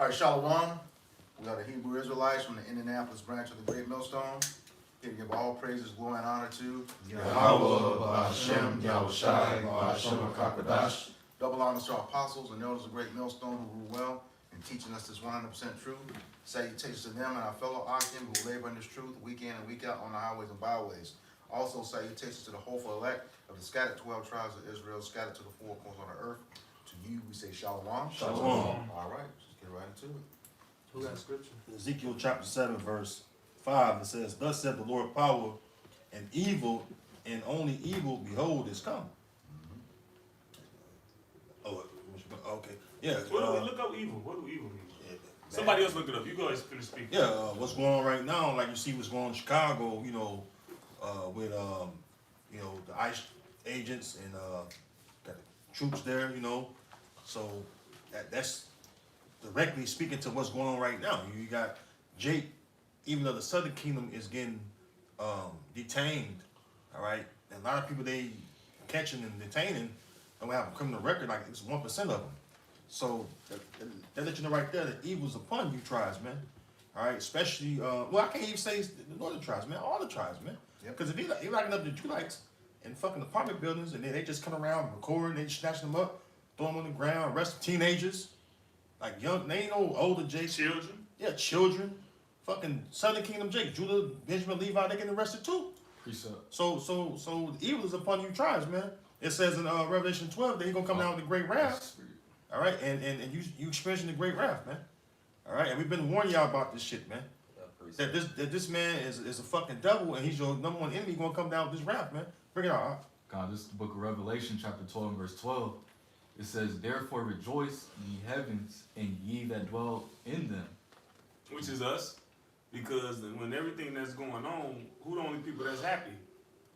All right, Shalom. We are the Hebrew Israelites from the Indianapolis branch of the Great Millstone. Here to give all praises, glory, and honor to Yahweh, Hashem, Yahushai, Hashem, HaKadosh. double honors to our apostles and elders of the Great Millstone who rule well in teaching us this 100% truth. Salutations to them and our fellow Akim who labor in this truth week in and week out on the highways and byways. Also salutations to the hopeful elect of the scattered 12 tribes of Israel, scattered to the four corners on the earth. To you we say Shalom. Shalom. All right, let's get right into it. Who got scripture? Ezekiel chapter 7, verse 5, it says, "Thus said the Lord power, and evil, and only evil, behold, is come." Oh, okay. Yeah. Look up evil. What do evil mean? Yeah, Somebody else look it up. You go ahead and finish speaking. Yeah, what's going on right now, like you see what's going on in Chicago, with, the ICE agents and got the troops there, So that's directly speaking to what's going on right now. You got Jake, even though the Southern Kingdom is getting detained, all right, and a lot of people they catching and detaining don't have a criminal record, like it's 1% of them. So that let you know right there that evil's upon you tribes, man. All right, especially I can't even say it's the northern tribes, man, all the tribes, man. Because if you're locking up the Julites in fucking apartment buildings and then they just come around recording, they snatching them up, throw them on the ground, arrest teenagers, like young, they ain't no older Jake. Children. Yeah, children. Fucking Southern Kingdom Jake, Judah, Benjamin, Levi, they getting arrested too. So the evil is upon you tribes, man. It says in Revelation 12 that he's gonna come down with the great wrath. All right, and you experiencing the great wrath, man. All right, and we've been warning y'all about this shit, man. That this man is a fucking devil, and he's your number one enemy. Gonna come down with this wrath, man. Bring it out. God, this is the book of Revelation, chapter 12, and verse 12. It says, "Therefore rejoice, ye heavens, and ye that dwell in them." Which is us. Because when everything that's going on, who the only people that's happy?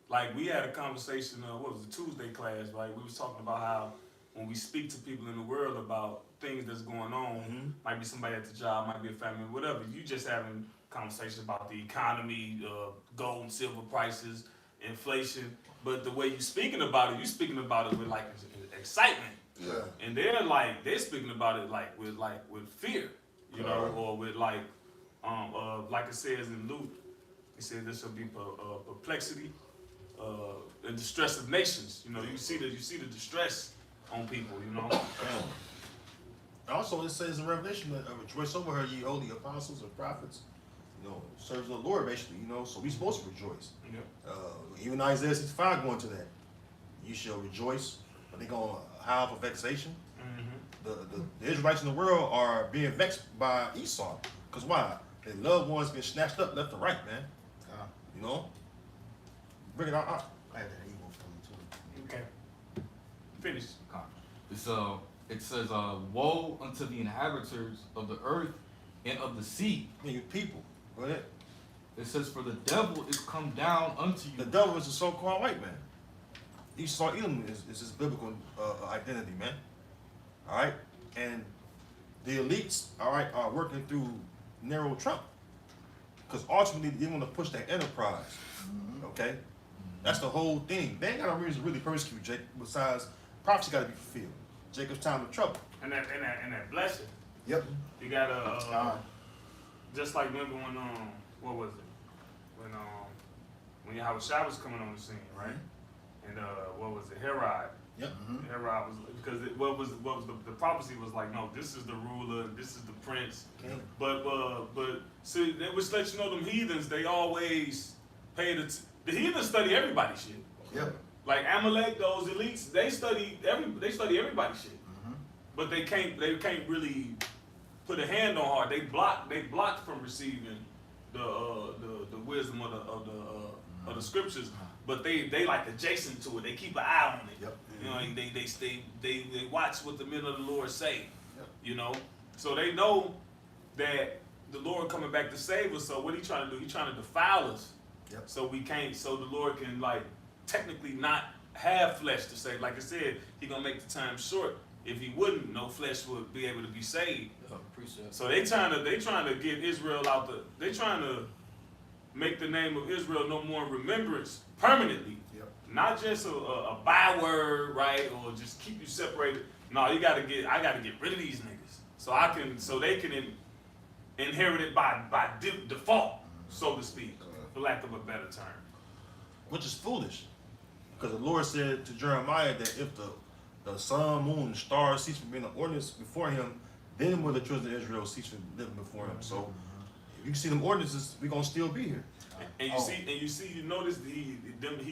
Like we had a conversation, what was the Tuesday class, right? We was talking about how when we speak to people in the world about things that's going on, might be somebody at the job, might be a family, whatever. You just having conversations about the economy, gold and silver prices, inflation. But the way you speaking about it with like excitement. Yeah. And they're speaking about it with fear, or with like it says in Luke, it says there shall be perplexity, and distress of nations. You see the distress on people. Also, it says in Revelation that rejoice over her, ye holy apostles and prophets. Serves the Lord basically. So we supposed to rejoice. Yeah. Even Isaiah 65 going to that. You shall rejoice, but they gonna howl for vexation. The Israelites in the world are being vexed by Esau. Because why? Their loved ones been snatched up left and right, man. Bring it out. I had that evil from too. Okay. Finish. It says, "Woe unto the inhabitants of the earth and of the sea." You people. Go ahead. It says, "For the devil is come down unto you." The devil is a so-called white man. Esau Edom is his biblical identity, man. All right? And the elites, all right, are working through narrow Trump. Because ultimately, they want to push their enterprise. Okay? That's the whole thing. They ain't got no reason to really persecute Jacob besides prophecy got to be fulfilled. Jacob's time of trouble. And that blessing. Yep. You gotta just like remember when what was it? When Yahushua was coming on the scene, right? And what was it? Herod. Yep. Herod was because what was the prophecy was like, no, this is the ruler, this is the prince. Okay. But see, which lets you know them heathens, they always pay the heathens study everybody's shit. Yep. Like Amalek, those elites, they study everybody's shit. But they can't really put a hand on heart. They blocked from receiving the wisdom of the scriptures. But they like adjacent to it. They keep an eye on it. Yep. They watch what the men of the Lord say. Yep. So they know that the Lord coming back to save us. So what he trying to do? He trying to defile us. Yep. So we can't. So the Lord can technically not have flesh to save. Like I said, he gonna make the time short. If he wouldn't, no flesh would be able to be saved. So they trying to get Israel out they trying to make the name of Israel no more in remembrance permanently. Yep. Not just a byword, right? Or just keep you separated. No, I gotta get rid of these niggas. so they can inherit it by default, so to speak, for lack of a better term. Which is foolish, because the Lord said to Jeremiah that if the sun, moon, and stars cease from being an ordinance before him, then will the children of Israel cease from living before him. So if you see them ordinances, we're gonna still be here. And you notice he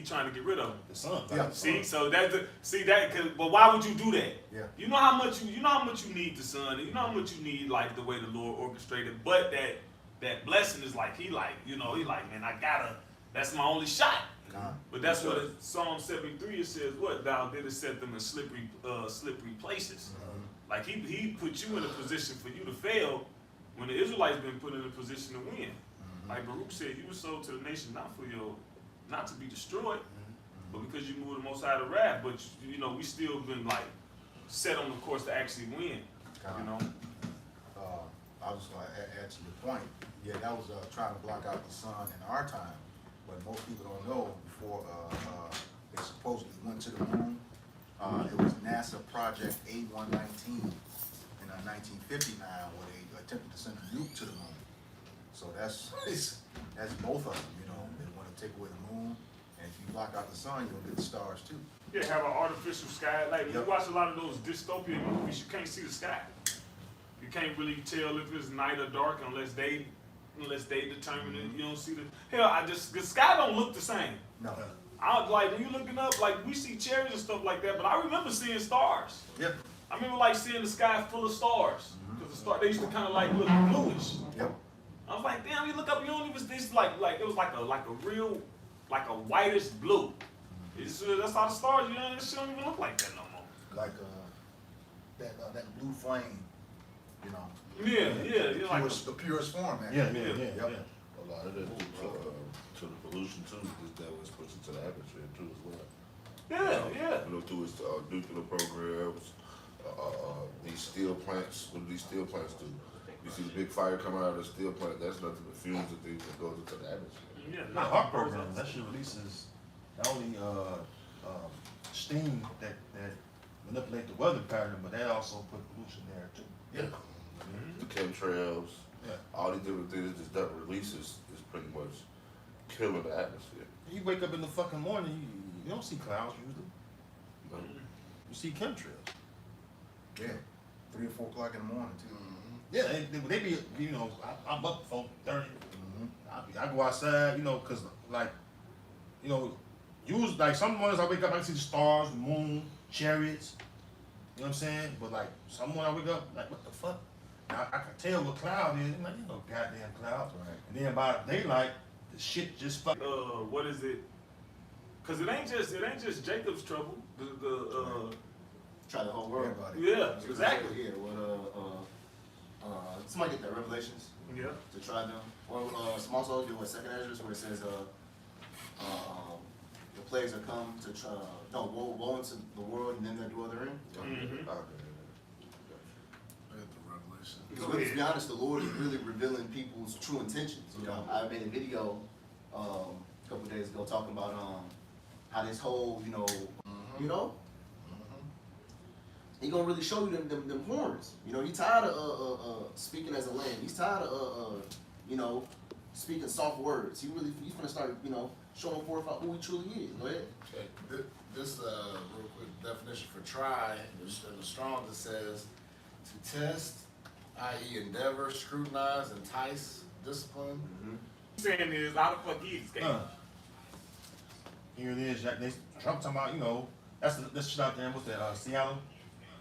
trying to get rid of them. The sun. Yeah. See, so but why would you do that? Yeah. You know how much you need the sun, and you know how much you need like the way the Lord orchestrated. But that blessing is like he like, man, that's my only shot. But that's what Psalm 73 it says. What thou didst set them in slippery places. Like he put you in a position for you to fail when the Israelites been put in a position to win. Like Baruch said, you were sold to the nation not to be destroyed, but because you moved the Most High to wrath. But we still been like set on the course to actually win. I was going to add to your point. Yeah, that was trying to block out the sun in our time, but most people don't know before they supposedly went to the moon. It was NASA Project A119 in 1959 where they attempted to send a nuke to the moon. So that's both of them. They want to take away the moon, and if you block out the sun, you'll get the stars too. Yeah, have an artificial sky. Like when you watch a lot of those dystopian movies, you can't see the sky. You can't really tell if it's night or dark unless they determine it. You don't see the sky don't look the same. No. I was like, when you looking up, like we see cherries and stuff like that, but I remember seeing stars. Yep. I remember like seeing the sky full of stars. Because they used to kind of like look bluish. Yep. I was like, damn, you look up, you don't even, this like it was like a real, like a whitish blue. That's how the stars, this shit don't even look like that no more. Like that blue flame, Yeah, like the purest form, man. Yeah. A lot of that to the pollution too, is that was pushed into the atmosphere too as well. yeah. Through its nuclear programs, these steel plants. What do these steel plants do? You see the big fire coming out of the steel plant. That's nothing but fumes and things that goes into the atmosphere. Yeah, The HARP program, that shit releases not only steam that manipulate the weather pattern, but that also put pollution there too. Yeah. The chemtrails, Yeah. all these different things that releases is pretty much killing the atmosphere. You wake up in the fucking morning, you don't see clouds usually. You see chemtrails. Yeah. 3 or 4 o'clock in the morning too. Yeah, they be, I'm up 4:30. I go outside, cause like, usually like some mornings I wake up, I can see the stars, the moon, chariots. You know what I'm saying? But like some morning I wake up, like what the fuck? Now, I can tell what cloud is. I'm like, no goddamn cloud. Right. And then by daylight, the shit just fuck. What is it? Cause it ain't just Jacob's trouble. Try the whole world. Everybody. Yeah, exactly. Yeah, somebody get that Revelations Yeah. to try them. Or small souls do what Second Ezra where it says the plagues are come to try woe into the world and them that dwell therein. Because really, to be honest, the Lord is really revealing people's true intentions. I made a video a couple of days ago talking about how this whole, he gonna really show you them horns. He tired of speaking as a lamb. He's tired of speaking soft words. He's gonna start showing forth who he truly is. Go ahead. Okay. This real quick definition for try in the Strong's it says to test, i.e. endeavor, scrutinize, entice, discipline. Saying is how the fuck he escaped. Here it is, Jack. Trump talking about, that's this shit out there. What's that? Seattle,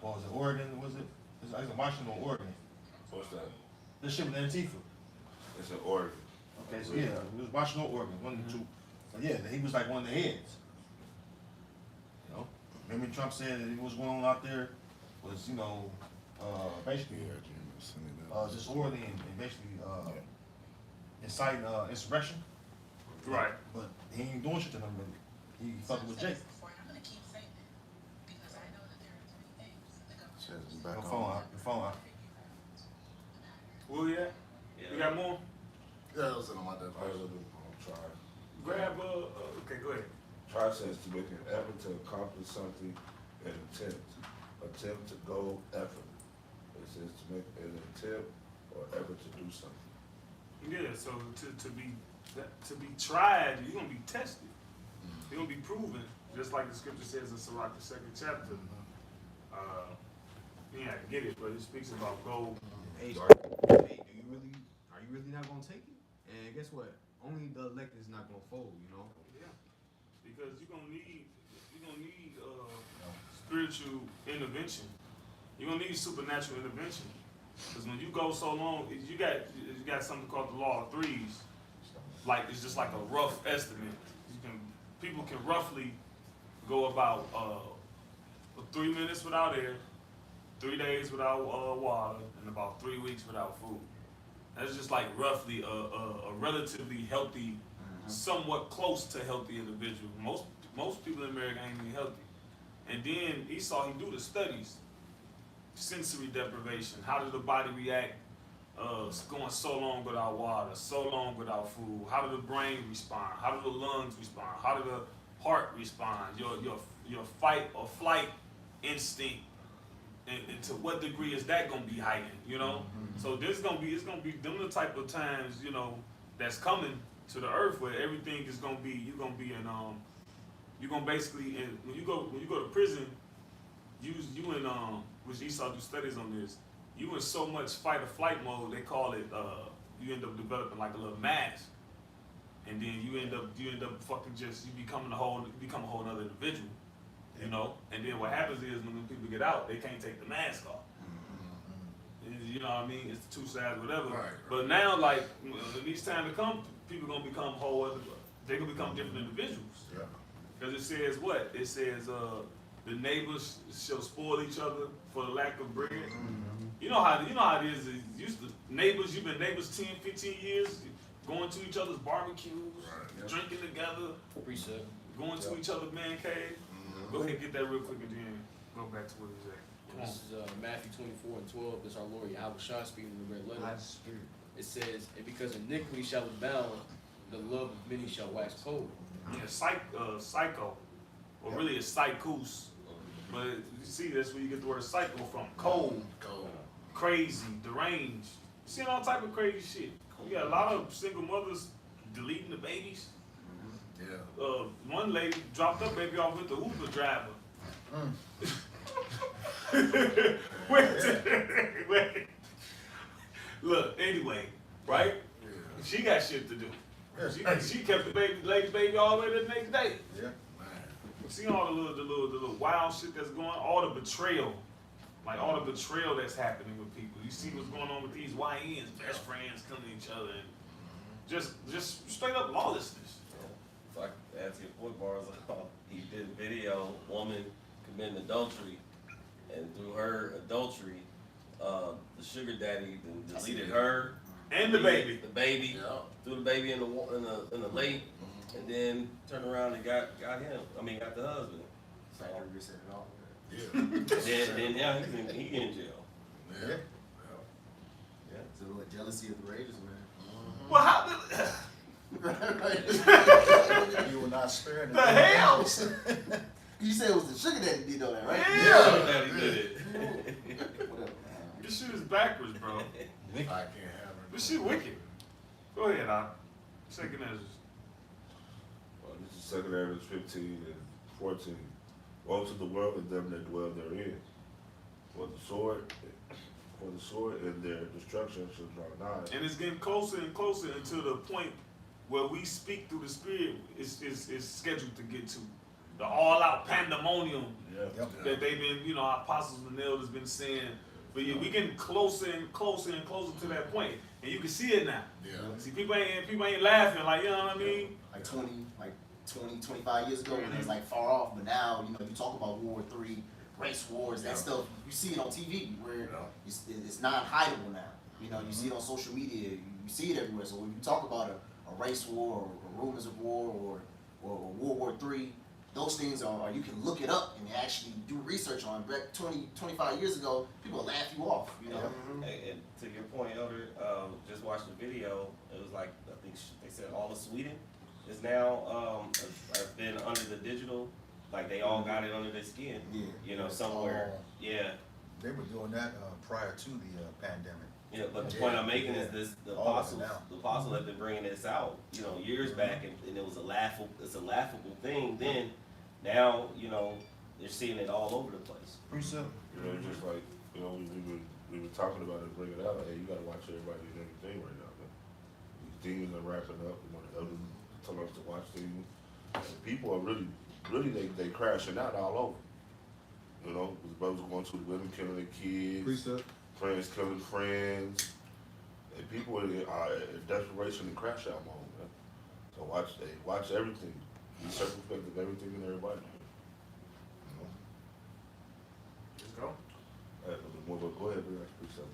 or was it Oregon? Was it? It's either Washington or Oregon. What's that? This shit with Antifa. It's in Oregon. Okay, so yeah, it was Washington or Oregon, one of the two. So yeah, he was like one of the heads. Remember Trump said that what was going on out there was, basically disorderly and basically inciting insurrection. Right. But he ain't doing shit to them, but he fucking with Jake. Your phone out. Where we at? We got more? Yeah, that was on my definition. Try. Grab, okay, go ahead. Try says to make an effort to accomplish something and attempt to go effort. It's says to make an attempt or effort to do something. Yeah, so to be tried, you're gonna be tested. You're gonna be proven, just like the scripture says in Sirach, the 2nd chapter. Yeah, I get it, but it speaks about gold. Hey, are you really not gonna take it? And guess what? Only the elect is not gonna fold, you know? Yeah, because you're gonna need spiritual intervention. You're gonna need supernatural intervention. Because when you go so long, you got something called the law of threes. Like it's just like a rough estimate. People can roughly go about 3 minutes without air, 3 days without water, and about 3 weeks without food. That's just like roughly a relatively healthy, somewhat close to healthy individual. Most people in America ain't even healthy. And then Esau, he do the studies. Sensory deprivation. How does the body react going so long without water, so long without food? How does the brain respond? How do the lungs respond? How does the heart respond? Your fight or flight instinct, and to what degree is that gonna be heightened? You know, so it's gonna be them the type of times, you know, that's coming to the earth where everything is gonna be you're gonna basically, and when you go to prison, you in which Esau do studies on this, you in so much fight or flight mode, they call it you end up developing like a little mask, and then you end up fucking just you become a whole other individual, you know. And then what happens is when people get out, they can't take the mask off. You know what I mean? It's the two sides, whatever. Right. But now, like when these time to come, people gonna become whole other. They gonna become different individuals. Yeah. Because it says what? It says the neighbors shall spoil each other for the lack of bread. You know how it is. Used to neighbors. You've been neighbors 10, 15 years, going to each other's barbecues, drinking together, going to each other's man cave. Go ahead, get that real quick, and then go back to what he said. This is Matthew 24:12. This is our Lord Yahweh Shah speaking in the red letter. It says, "And because iniquity shall abound, the love of many shall wax cold." Yeah, psycho, or really it's psychos. But you see, that's where you get the word psycho from. Cold, crazy, deranged. You see all type of crazy shit. We got a lot of single mothers deleting the babies. Yeah. One lady dropped her baby off with the Uber driver. Wait. Look, anyway, right? Yeah. She got shit to do. She kept the lady's baby all the way to the next day. Yeah. See all the little wild shit that's going on, all the betrayal, like all the betrayal that's happening with people. You see what's going on with these YNs, best friends coming to each other, and just straight up lawlessness. So I can answer your point, bars. He did a video, woman committing adultery, and through her adultery, the sugar daddy then deleted her And the baby. The baby, Yeah. threw the baby in the lake, and then turned around and got him. I mean, got the husband. So Yeah. then yeah, he in jail. Yeah. It's a little jealousy of the Raiders, man. Well, how did You will not spare the hell? You said it was the sugar daddy did all that, right? Yeah. Daddy did it. Whatever, man. This shit is backwards, bro. I can't have her. This shit wicked. Go ahead, Second Ezra. This is 2nd Ezra 15 and 14. Woe to the world and them that dwell therein. For the sword and their destruction shall draw nigh. And it's getting closer and closer until the point where we speak through the Spirit is scheduled to get to. The all-out pandemonium that they've been, our apostles and elders been saying. But yeah, we getting closer and closer and closer to that point. And you can see it now. Yeah. See, people ain't laughing, like, you know what I mean? Like 20, 25 years ago when it was like far off, but now, you talk about World War III, race wars, that stuff, you see it on TV where it's not hideable now. You see it on social media, you see it everywhere. So when you talk about a race war or rumors of war or World War III, those things are, you can look it up and actually do research on. Back 20, 25 years ago, people would laugh you off, And to your point, Elder, just watched the video. It was like, I think they said all of Sweden is now has been under the digital, like they all got it under their skin. Yeah. Somewhere. Yeah. They were doing that prior to the pandemic. Yeah, but the point I'm making is this: the All of it apostles, now. the apostles have been bringing this out, years back, and it was it's a laughable thing then. Now, they're seeing it all over the place. Precept. Just like, we were talking about it, bring it out. Hey, you gotta watch everybody and everything right now, man. These demons are wrapping up. We want to tell us to watch things. And people are really, they crashing out all over. The brothers going to the women killing their kids. Precept. Friends killing friends, and people are in desperation and crash out mode, man. So watch everything. Be circumspect of everything and everybody. Let's go. Go ahead, bring that precept,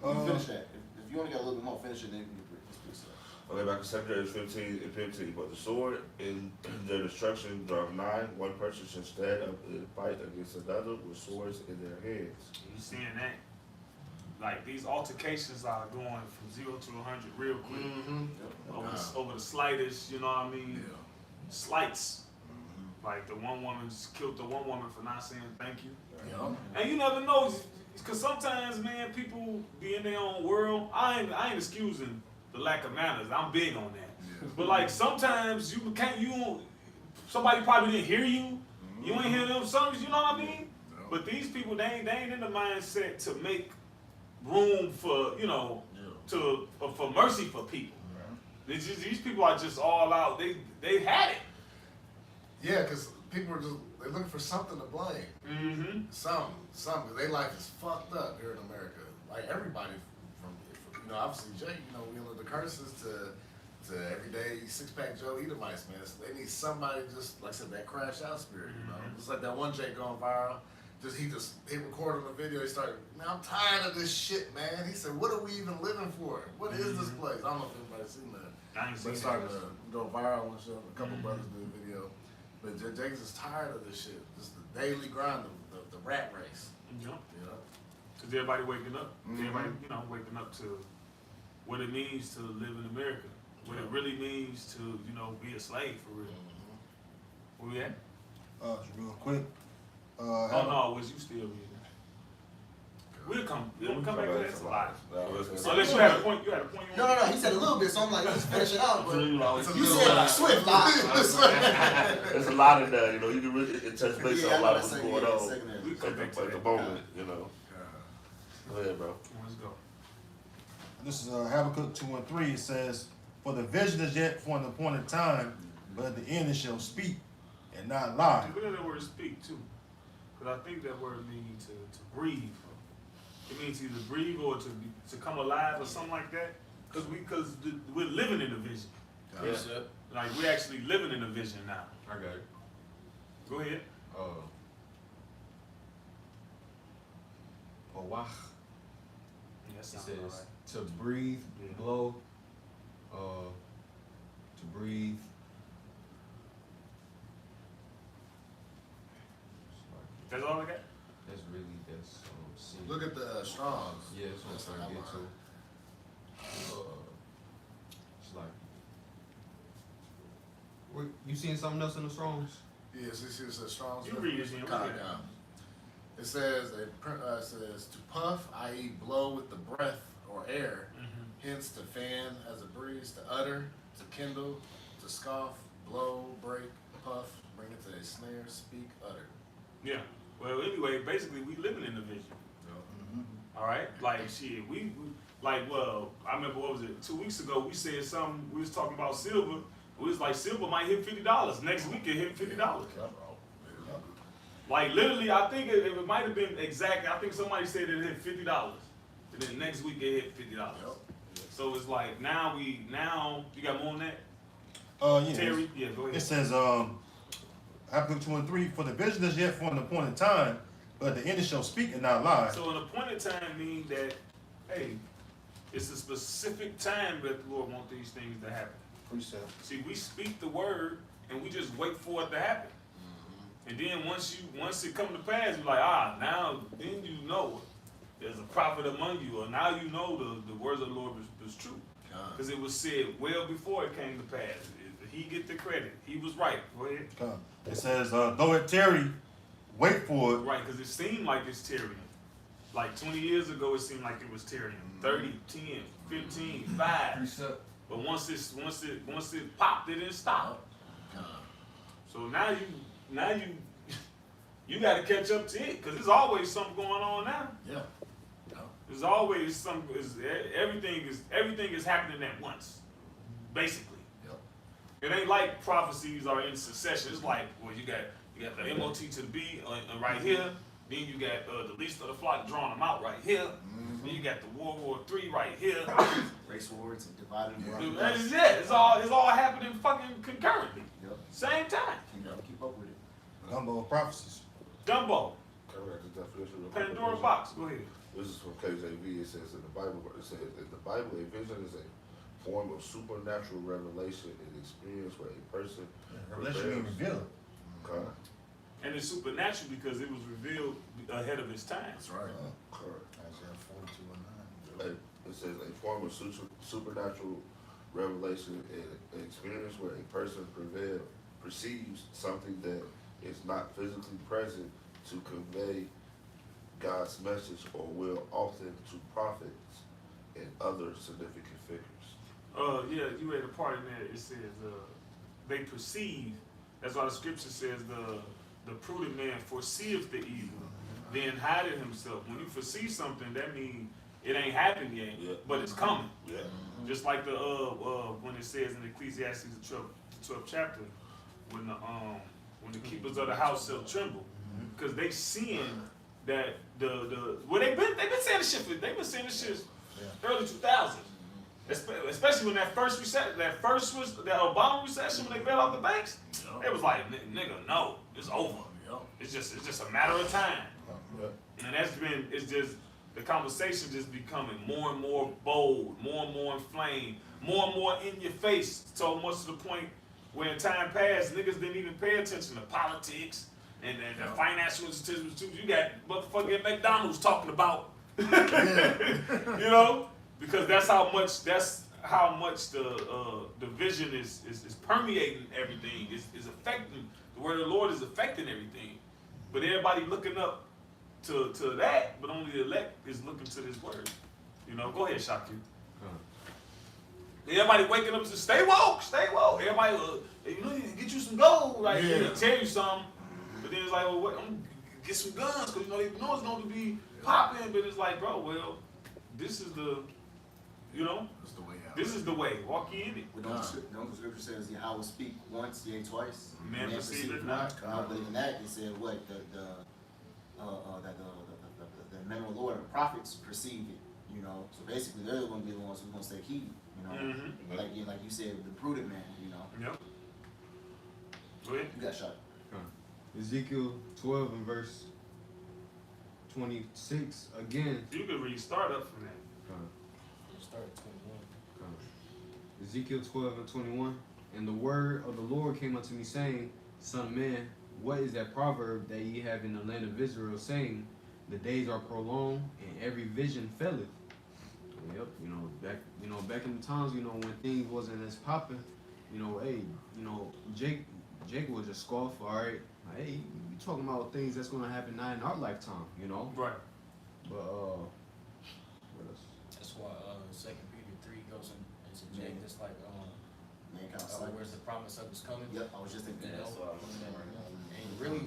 bro. You finish that. If you only got a little bit more, finish it, then you can get this precept. Okay, back in 2 Kings 15 and 15. But the sword in their destruction drove nigh. One person instead of the fight against another with swords in their hands. You seeing that? Like these altercations are going from 0 to 100 real quick. Over the slightest, you know what I mean? Yeah. Slights. Like the one woman just killed the one woman for not saying thank you. Yeah. And you never know, because sometimes, man, people be in their own world. I ain't excusing the lack of manners. I'm big on that. But like sometimes somebody probably didn't hear you. You ain't hear them songs, you know what I mean? But these people, they ain't in the mindset to make room for, for mercy for people. These people are just all out. They had it. Yeah, because people are they're looking for something to blame. Mm-hmm. Something. Their life is fucked up here in America. Like everybody from obviously Jay, we know the curses to everyday six-pack Joe Edomites, man. They need somebody just, like I said, that crash out spirit, Just like that one Jay going viral. He recorded a video, he started, man, I'm tired of this shit, man. He said, what are we even living for? What is this place? I don't know if anybody's seen that. I ain't seen But it started to go viral and stuff. A couple brothers did a video. But Jake's is tired of this shit. Just the daily grind, the rat race. Yeah. Because everybody waking up. Everybody, waking up to what it means to live in America. What it really means to, be a slave for real. Where we at? Real quick. No, was you still reading? We'll come back to that. That's a lot. Unless you had a point. No. He said a little bit, so I'm like, let's finish it out. But you It's said like Swift, like. There's a lot in there, you can really touch base on a lot of what's going on We come back to at the that. moment, Go ahead, bro. Let's go. This is Habakkuk 2 and 3. It says, "For the vision is yet for an appointed time, but at the end it shall speak and not lie." Look at that word "speak" too, because I think that word means to breathe. It means either breathe or to come alive or something like that. Because we're living in a vision. Yeah. Like we're actually living in a vision now. I got it. Go ahead. Bawah. That It sounds says all right. to breathe, blow, to breathe. That's all I got. That's see. Look at the Strongs. Yeah, that's what I'm trying to get to. It's like, you seen something else in the Strongs? Yes, this is the Strongs. You read it, Jim. Look at it. It says to puff, i.e. blow with the breath or air, hence to fan as a breeze, to utter, to kindle, to scoff, blow, break, puff, bring it to a snare, speak, utter. Yeah. Well, anyway, basically, we living in the vision. All right. Like shit, I remember, what was it? 2 weeks ago, we said something. We was talking about silver. We was like, silver might hit $50. Next week it hit $50. Like literally, I think it might have been exactly. I think somebody said it hit $50, and then next week it hit $50. So it's like now you got more on that. Yeah. Terry, yeah, go It ahead. says, Habakkuk 2 and 3, "For the vision is yet for an appointed time, but at the end it shall speak and not lie." So an appointed time means that, hey, it's a specific time that the Lord wants these things to happen. Precept. See, we speak the word and we just wait for it to happen. And then once it come to pass, you're like, now then you know there's a prophet among you, or now you know the words of the Lord was true. Because it was said well before it came to pass. He get the credit. He was right. Go ahead. It says, "Though it tarry, wait for it." Right, because it seemed like it's tyranny. Like 20 years ago, it seemed like it was tyranny. 30, 10, 15, 5. Precept. But once it popped, it didn't stop. So now you got to catch up to it, because there's always something going on now. Yeah. There's always something. Everything is happening at once, basically. Yep. It ain't like prophecies are in succession. It's like, well, you got the MOT to the B right here. Then you got the least of the flock drawing them out right here. Then you got the World War III right here. Race wars and dividing the world. That's it. It's all happening fucking concurrently. Yep. Same time. Keep up with it. Gumbo of prophecies. Dumbo. Can I read the definition real quick? Pandora box. Go ahead. This is from KJV. It says in the Bible, a vision is a form of supernatural revelation and experience where a person Revelation means revealed. Okay. And it's supernatural because it was revealed ahead of its time. That's right. Correct. Isaiah 42:9. It says a form of supernatural revelation and an experience where a person perceives something that is not physically present to convey God's message or will often to prophets and other significant figures. Yeah, you read a part in there. It says they perceive. That's why the scripture says the prudent man foreseeth the evil, then hideth himself. When you foresee something, that means it ain't happened yet, but it's coming. Yeah. Just like the when it says in Ecclesiastes the 12th chapter, when the keepers of the house shall tremble, because they seeing that well they've been saying this shit early 2000s, especially when that Obama recession, when they bailed out the banks, it was like, nigga, no, it's over. It's just a matter of time. And it's just the conversation just becoming more and more bold, more and more inflamed, more and more in your face, so much to the point where in time past, niggas didn't even pay attention to politics and the financial institutions too. You got motherfucking McDonald's talking about, you know, because that's how much the vision is permeating everything. Is affecting the word of the Lord is affecting everything. But everybody looking up to that, but only the elect is looking to this word. You know, go ahead, Shaku. Everybody waking up to stay woke, stay woke. Everybody, you know, get you some gold, like they tell you something, but then it's like, well, I'm gonna get some guns because you know they know it's going to be popping, but it's like, bro, well, this is the, you know, this is the way. Walk in it. Well, don't the scripture says Yahweh speak once, yea twice. Man perceive it not. But in that it said what the men of the Lord, the prophets perceive it. You know, so basically they're going to be the ones who's going to take heed. You know, like you said, the prudent man. You know. Yep. Go ahead. You got shot. Ezekiel 12 and verse 26 again. You could restart up from that. Start at 21. Ezekiel 12 and 21. And the word of the Lord came unto me, saying, Son of man, what is that proverb that ye have in the land of Israel, saying, the days are prolonged, and every vision faileth? Yep, back in the times, when things wasn't as popping, hey, Jake would just scoff, all right, hey, you talking about things that's gonna happen now in our lifetime, Right. But what else? That's why 2 Peter 3 goes into Jake, just like where's the promise of his coming. Yep, I was just thinking that. And really,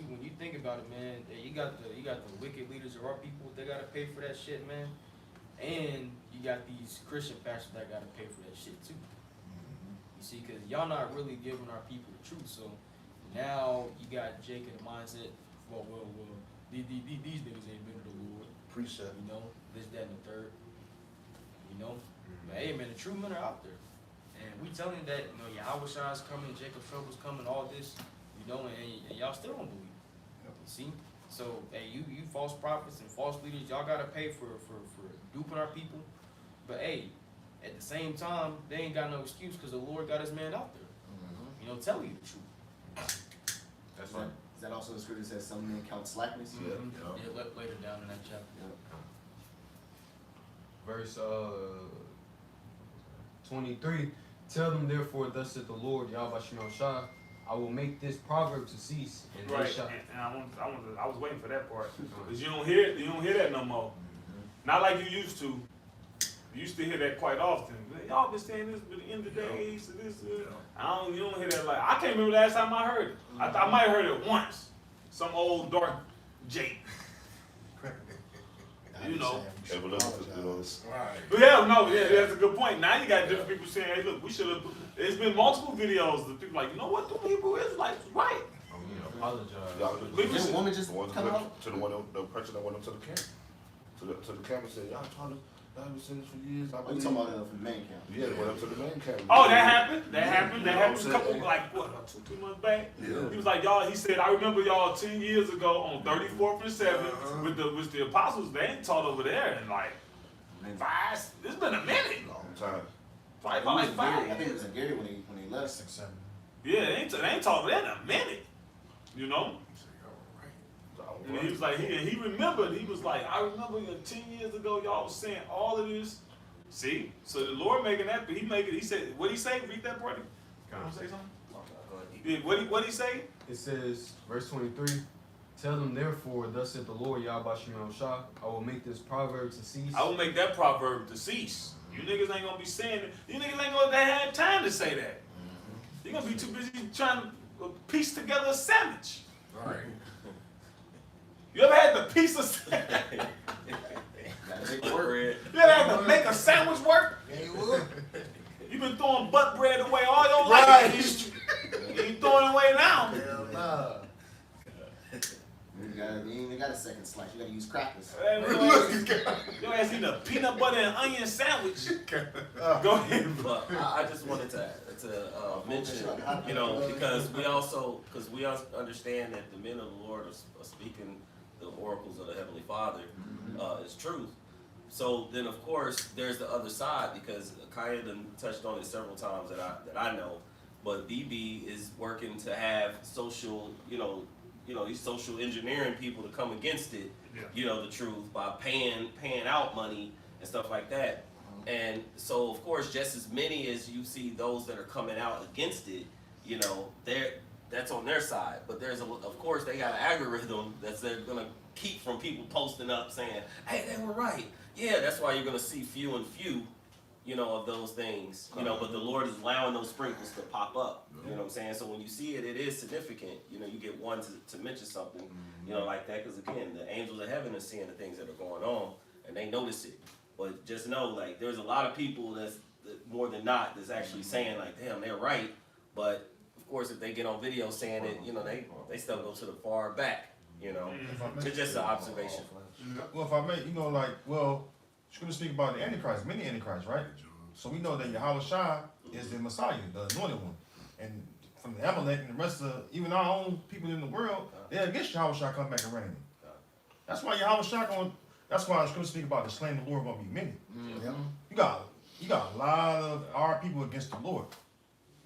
when you think about it, man, you got the wicked leaders of our people. They gotta pay for that shit, man. And you got these Christian pastors that gotta pay for that shit too. You see, because y'all not really giving our people the truth. So now you got Jake in the mindset, well, these niggas ain't been to the Lord. Precept. This, that, and the third. But hey, man, the true men are out there. And we telling that, Yahweh Shai's coming, Jacob's trouble's coming, all this, and y'all still don't believe. You see? So, hey, you false prophets and false leaders, y'all gotta pay for duping our people. But hey, at the same time, they ain't got no excuse because the Lord got his man out there. Tell you the truth. That's right. Is that also the scripture that says some men count slackness? Yeah, later down in that chapter. Verse 23. Tell them therefore, thus saith the Lord, Yahweh Shai, I will make this proverb to cease, and Right, they shall. and I was waiting for that part. Cause you don't hear that no more. Not like you used to. You used to hear that quite often. Y'all been saying this, but the end of the days, so this, you don't hear that like, I can't remember the last time I heard it. I might have heard it once. Some old dark Jake. You know. Yeah, but look, you know, Right. But yeah, that's a good point. Now you got different people saying, hey, look, we should have. There's been multiple videos of people like, you know what, the Hebrew Israelites was right. Apologize. y'all, Didn't a woman just the one come out? to the one, the person that went up to the camp, to the camp and said, y'all trying to, y'all been saying this for years. I Oh, you believe." talking about from the main camp? Yeah, they went up to the main camp. Oh, that happened. That happened. That You know happened what a I'm couple, saying? like, what, 2-3 months back? Yeah. He was like, y'all, he said, I remember y'all 10 years ago on 34th and 7th with the apostles. They ain't taught over there in like 5. It's been a minute. Long time. Probably It about was like in 5 Gary. I think it years. was in Gary when they left. 6, 7. Yeah, they ain't taught over there in a minute. You know? And he was like, he remembered. He was like, I remember 10 years ago, y'all was saying all of this. See? So the Lord making that, he said, what'd he say? Read that part. You want to say something? Yeah, what'd he say? It says, verse 23. Tell them therefore, thus saith the Lord Yahweh Shemel Shah, I will make this proverb to cease. I will make that proverb to cease. You niggas ain't gonna be saying it. You niggas ain't gonna have time to say that. You're gonna be too busy trying to piece together a sandwich. Right. You ever had to piece a sandwich? Gotta make it work. Bread. You ever had to make a sandwich work? Yeah, you would. You been throwing butt bread away all your life. You ain't throwing it away now. Hell nah. You ain't got a second slice. You gotta use crackers. Your ass eating a peanut butter and onion sandwich. Go ahead, bro. But I just wanted to mention, you know, because we understand that the men of the Lord are speaking the oracles of the Heavenly Father is truth. So then, of course, there's the other side, because Kaya done touched on it several times that I know. But BB is working to have social, you know, these social engineering people to come against it, you know, the truth, by paying out money and stuff like that. And so, of course, just as many as you see those that are coming out against it, you know, that's on their side. But of course, they got an algorithm they're gonna keep from people posting up saying, hey, they were right. Yeah, that's why you're gonna see few and few, you know, of those things, you know, but the Lord is allowing those sprinkles to pop up, you know what I'm saying? So when you see it, it is significant, you know, you get one to mention something, you know, like that, because again, the angels of heaven are seeing the things that are going on, and they notice it. But just know, like, there's a lot of people that more than not, that's actually saying, like, damn, they're right, but of course, if they get on video saying it, you know, they still go to the far back, you know, it's just an observation. Well, if I may, you know, like, well, it's going to speak about the Antichrist, many Antichrists, right? So we know that Yahweh Shai is the Messiah, the anointed one. And from the Amalek and the rest of, even our own people in the world, they're against Yahweh Shai coming back and reigning. That's why Yahweh Shai that's why it's going to speak about the slain of the Lord going to be many. You got a lot of our people against the Lord.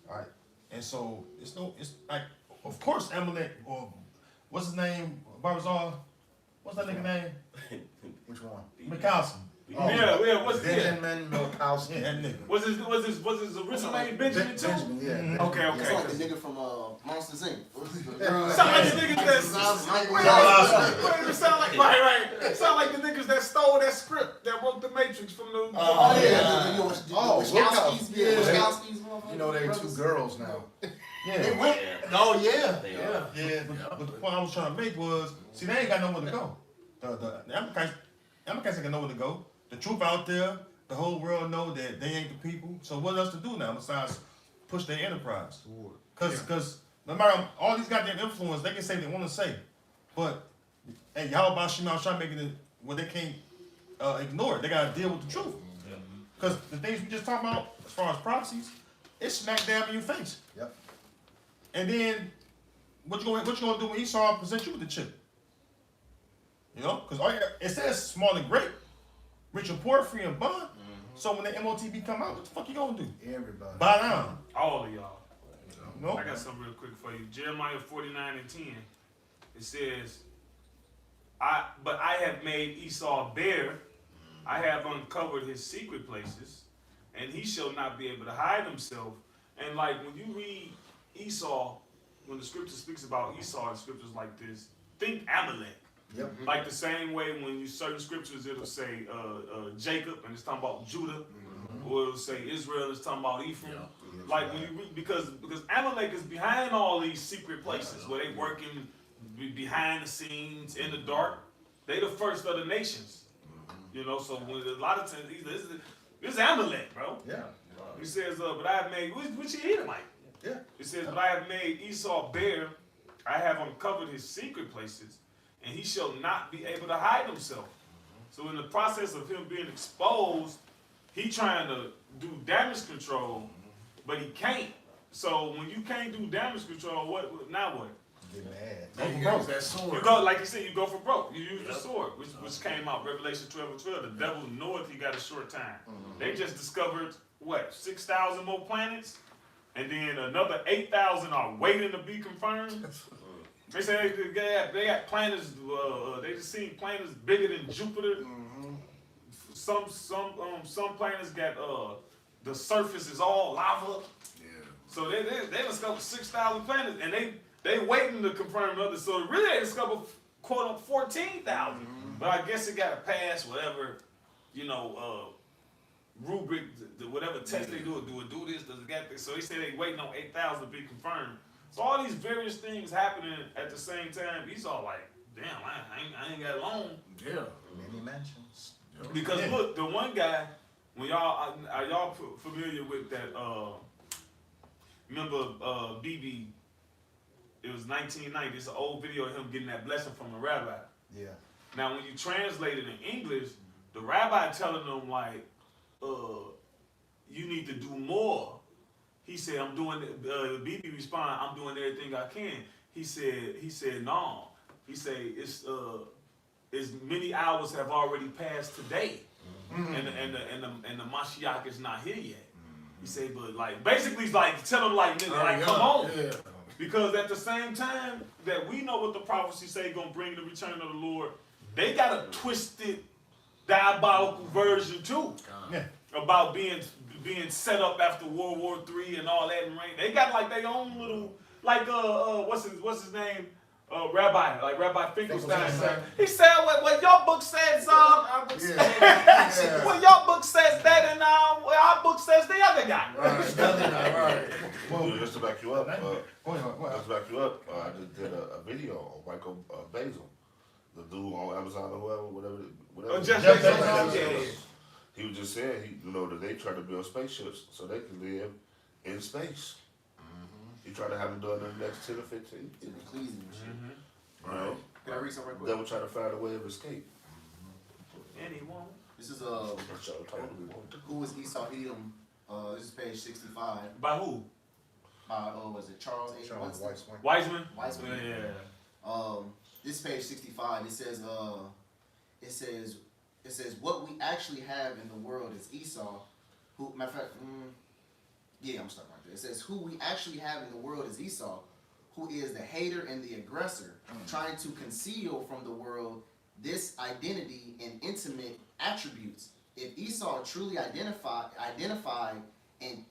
All right? And so, it's like, of course, Amalek, or what's his name, Barzal, what's that nigga name? Which one? Mikowski. Yeah, what's his Benjamin Milkowski. Yeah, that nigga. Was his original name Benjamin too? Benjamin, yeah. Okay. It's like the nigga from Monsters Inc. Sound like the niggas that sound like right. Sound like the niggas that stole that script that wrote the Matrix from the. Wachowskis. Yeah. Wachowskis. You know they're two girls now. Yeah. They went. Oh, yeah. They are. Yeah, but the point I was trying to make was, see, they ain't got nowhere to go. The Amalekites ain't got nowhere to go. The truth out there, the whole world know that they ain't the people. So what else to do now besides push their enterprise? Because no matter all these goddamn influence, they can say what they want to say. But, hey, y'all about Shemal Shah making it where they can't ignore it. They got to deal with the truth. Because the things we just talked about, as far as prophecies, it's smack dab in your face. Yep. And then, what you gonna do when Esau present you with the chip? You know, because it says small and great, rich and poor, free and bond. So when the MOTB come out, what the fuck you gonna do? Everybody. Buy down. All of y'all. You know? I got something real quick for you. Jeremiah 49:10. It says, but I have made Esau bare. I have uncovered his secret places, and he shall not be able to hide himself. And like when you read Esau, when the scripture speaks about Esau in scriptures like this, think Amalek. Yep. Like the same way when you certain scriptures it'll say Jacob and it's talking about Judah, or it'll say Israel and it's talking about Ephraim. Like when you read, because Amalek is behind all these secret places where they working behind the scenes in the dark. They the first of the nations, you know. So when a lot of times this is Amalek, bro. Yeah. He says, but I have made which he Edomite. Yeah. It says, but I have made Esau bare. I have uncovered his secret places, and he shall not be able to hide himself. So in the process of him being exposed, he trying to do damage control, but he can't. So when you can't do damage control, what now? What? Get mad. He use that sword. You go, like you said, you go for broke. You use the sword, which came out Revelation 12:12. The devil knoweth he got a short time. They just discovered what 6,000 more planets, and then another 8,000 are waiting to be confirmed. They say they got planets. They just seen planets bigger than Jupiter. Some planets got the surface is all lava. Yeah. So they discovered 6,000 planets, and they waiting to confirm others. So really they discovered quote unquote 14,000. But I guess it got to pass whatever, you know, rubric, whatever test they do this, does it get this? So they say they waiting on 8,000 to be confirmed. So all these various things happening at the same time. He's all like, damn, I ain't got long. Yeah. Many mentions. Because look, the one guy, when y'all are y'all familiar with that? Remember BB? It was 1990. It's an old video of him getting that blessing from the rabbi. Yeah. Now, when you translate it in English, the rabbi telling them like, you need to do more. He said, I'm doing. BB respond, I'm doing everything I can. He said, no. He said, it's many hours have already passed today, and the Mashiach is not here yet. He said, but like basically, it's like tell him like nigga, like come on, because at the same time that we know what the prophecy say gonna bring the return of the Lord, they got a twisted, diabolical version too about being set up after World War III and all that and rain. They got like their own little like what's his name? Rabbi, like Rabbi Finkelstein. He said what your book says, well, your book says that, and our book says the other guy. Right. Well, just to back you up, I just did a video on Michael Basil, the dude on Amazon or whatever. Jeff Bezos. He was just saying, that they try to build spaceships so they can live in space. He tried to have them done in the next 10 or 15. Right. Can I read something real quick? They will try to find a way of escape. And he won't. This is who was Esau Edom? This is page 65. By who? By was it Charles H. Wiseman. Wiseman. Yeah. This is page 65. It says what we actually have in the world is Esau, who matter of fact, I'm stuck right there. It says who we actually have in the world is Esau, who is the hater and the aggressor, trying to conceal from the world this identity and intimate attributes. If Esau truly identified and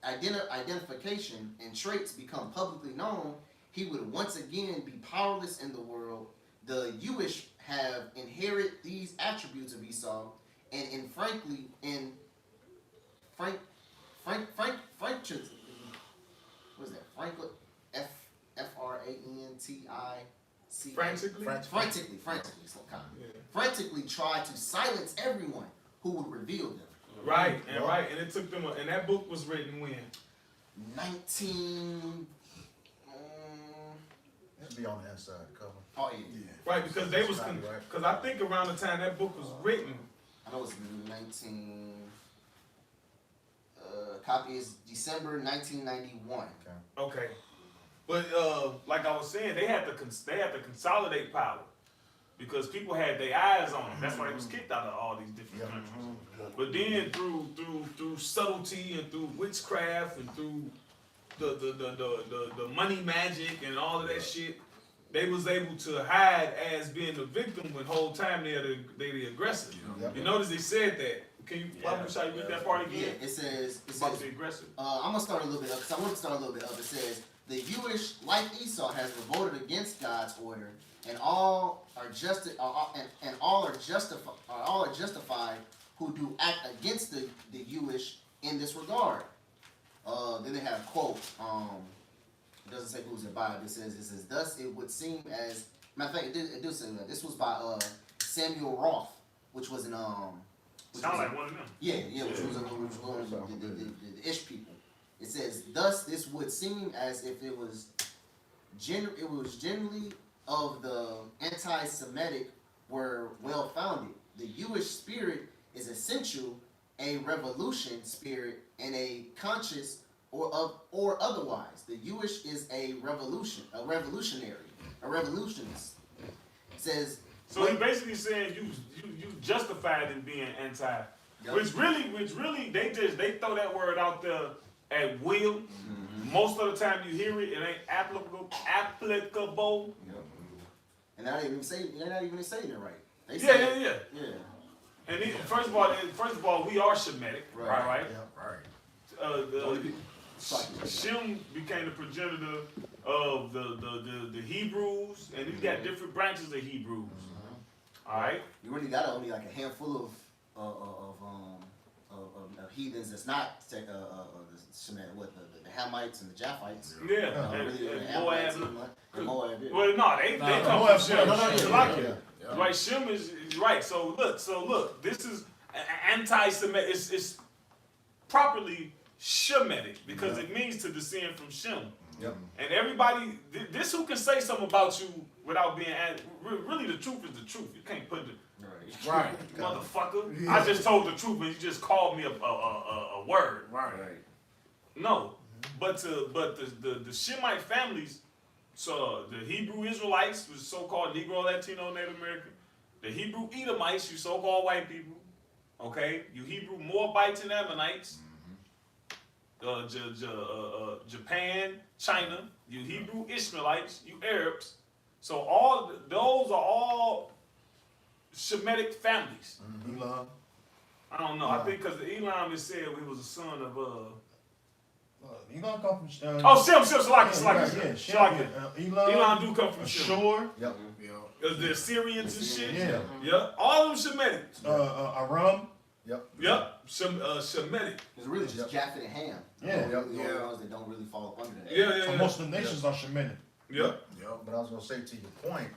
identification and traits become publicly known, he would once again be powerless in the world. The Jewish have inherited these attributes of Esau, and frankly, what is that? Franklin, frantically try to silence everyone who would reveal them. Right, and it took them. And that book was written when 19. It'd be on the inside of the cover. Oh yeah. Right, because they was because I think around the time that book was written, I know it's 19. Copy is December 1991. Okay, but like I was saying, they had to consolidate power because people had their eyes on them. That's why they was kicked out of all these different countries. But then through subtlety and through witchcraft and through the money magic and all of that shit, they was able to hide as being the victim when the whole time they're the aggressor. You notice they said that. Can you show you read that part again? Yeah, it says about the aggressor. I'm gonna start a little bit up because I want to start a little bit up. It says The Jewish, like Esau, has revolted against God's order, and all are justified who do act against the Jewish in this regard. Then they have a quote. It doesn't say who's in Bible. It says, thus it would seem as, matter of fact, it does say that. This was by Samuel Roth, which was an Sound like one of them. yeah, which was the Ish people. It says, thus this would seem as if it was generally of the anti-Semitic were well founded. The Jewish spirit is essential, a revolution spirit, and a conscious or otherwise. The Jewish is a revolutionary, a revolutionist. It says. So he basically saying you justified in being anti, Yep. which really they throw that word out there at will. Mm-hmm. Most of the time you hear it, it ain't applicable. And they're not even saying it right. They Yeah. Yeah. And first of all, we are Shemitic, right? Right. Shem became the progenitor of the Hebrews, and he's got different branches of Hebrews. All right. You really got only like a handful of heathens that's not the Shemitic, the Hamites and the Japhites. Yeah. And Moab. And Moab. Yeah. Well, no, they come from Shem. Yeah. Right, Shem is right. So look, this is anti-Semitic. It's properly Shemitic because it means to descend from Shem. Yep. And everybody, this who can say something about you without being really the truth is the truth. You can't put the Right. motherfucker. Yeah. I just told the truth, and you just called me a word. Right. No, but the Shemite families. So the Hebrew Israelites, was so-called Negro, Latino, Native American. The Hebrew Edomites, you so-called white people. Okay, you Hebrew Moabites and Ammonites. Japan, China, you Hebrew Ishmaelites, you Arabs. So those are all Shemitic families. Elam. I don't know. I think because Elam is said he was a son of Elam come from. Shem, Elam do come from Shem. Ashur. Yep. The Assyrians and shit. Yeah. Yeah. All of them Shemitic. Aram. Yep. Shemitic. It's really just Japheth and Ham. Yeah. The only ones that don't really fall up under that. Yeah. So most of the nations are Shemitic. Yep. But I was gonna say to your point,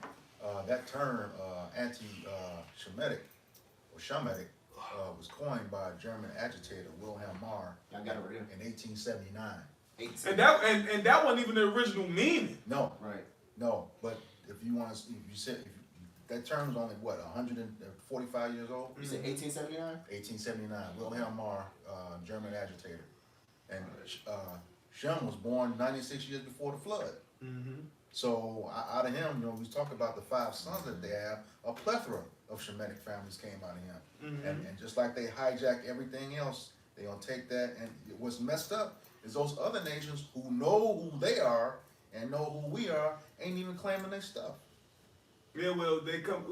that term anti-Shemitic or Shemitic was coined by a German agitator Wilhelm Marr I got it right here. in 1879. And that wasn't even the original meaning. No, Right. no. But if you want to, that term is only what 145 years old. You said 1879? 1879. Wilhelm Marr, German agitator, and Shem was born 96 years before the flood. Mm-hmm. So out of him, we talk about the 5 sons that they have. A plethora of Shemitic families came out of him. Mm-hmm. And just like they hijack everything else, they gonna take that. And what's messed up is those other nations who know who they are and know who we are ain't even claiming their stuff. Yeah, well, they come,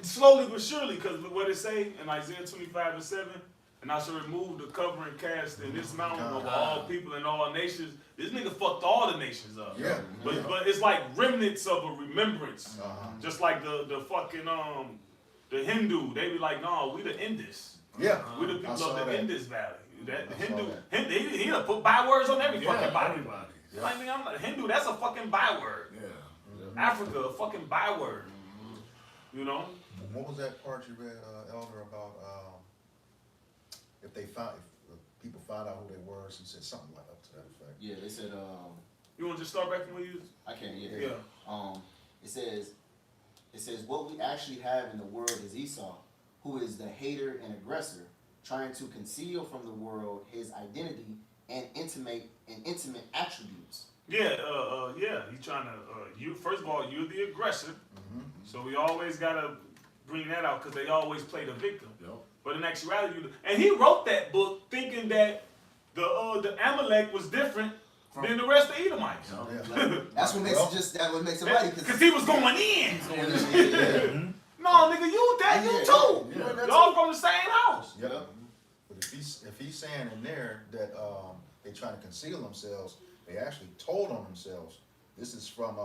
slowly but surely, because what it say in Isaiah 25:7, and I shall remove the covering cast in this mountain over all people and all nations. This nigga fucked all the nations up. Yeah. But it's like remnants of a remembrance. Just like the fucking, the Hindu, they be like, no, we the Indus. Yeah. We the people of the Indus Valley. The Hindu, he done put bywords on every fucking body. Everybody. Yeah. I mean, I'm not Hindu, that's a fucking byword. Yeah. Africa, a fucking byword. You know? What was that part you read, Elder, about if people found out who they were? She said something like up to that effect. Yeah, they said, You want to just start back from where you? I can't, Yeah. It says what we actually have in the world is Esau, who is the hater and aggressor, trying to conceal from the world his identity and intimate attributes. Yeah, He's trying to. You first of all, you're the aggressor, so we always gotta bring that out because they always play the victim. Yep. But in actuality, and he wrote that book thinking that the Amalek was different than the rest of Edomites. That's what makes it just that what makes it right Because he was going in. Yeah. No, nigga, you too. Yeah. Y'all from the same house. Yep. But if he's saying in there that they trying to conceal themselves, They actually told on themselves. This is from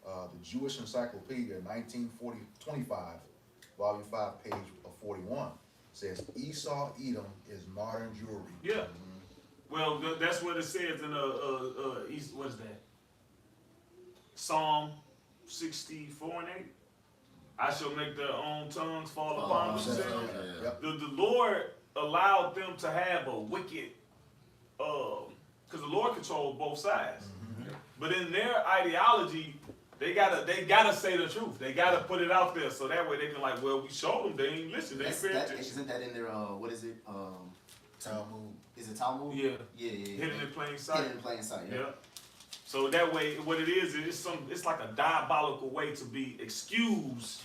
the Jewish Encyclopedia, 1925, volume 5, page 41. Says Esau Edom is modern Jewry. Yeah. Well, that's what it says in what is that? Psalm 64 and 8. I shall make their own tongues fall upon themselves. Yep. The Lord allowed them to have a wicked, because the Lord controls both sides. But in their ideology, they gotta say the truth. They gotta put it out there so that way they can like, well, we showed them, they ain't listen, they ain't paying attention. Isn't that in their what is it? Talmud. Is it Talmud? Yeah. Yeah. Hidden in plain sight. Hidden in plain sight. Yeah. Yeah. So that way, what it is, it's like a diabolical way to be excused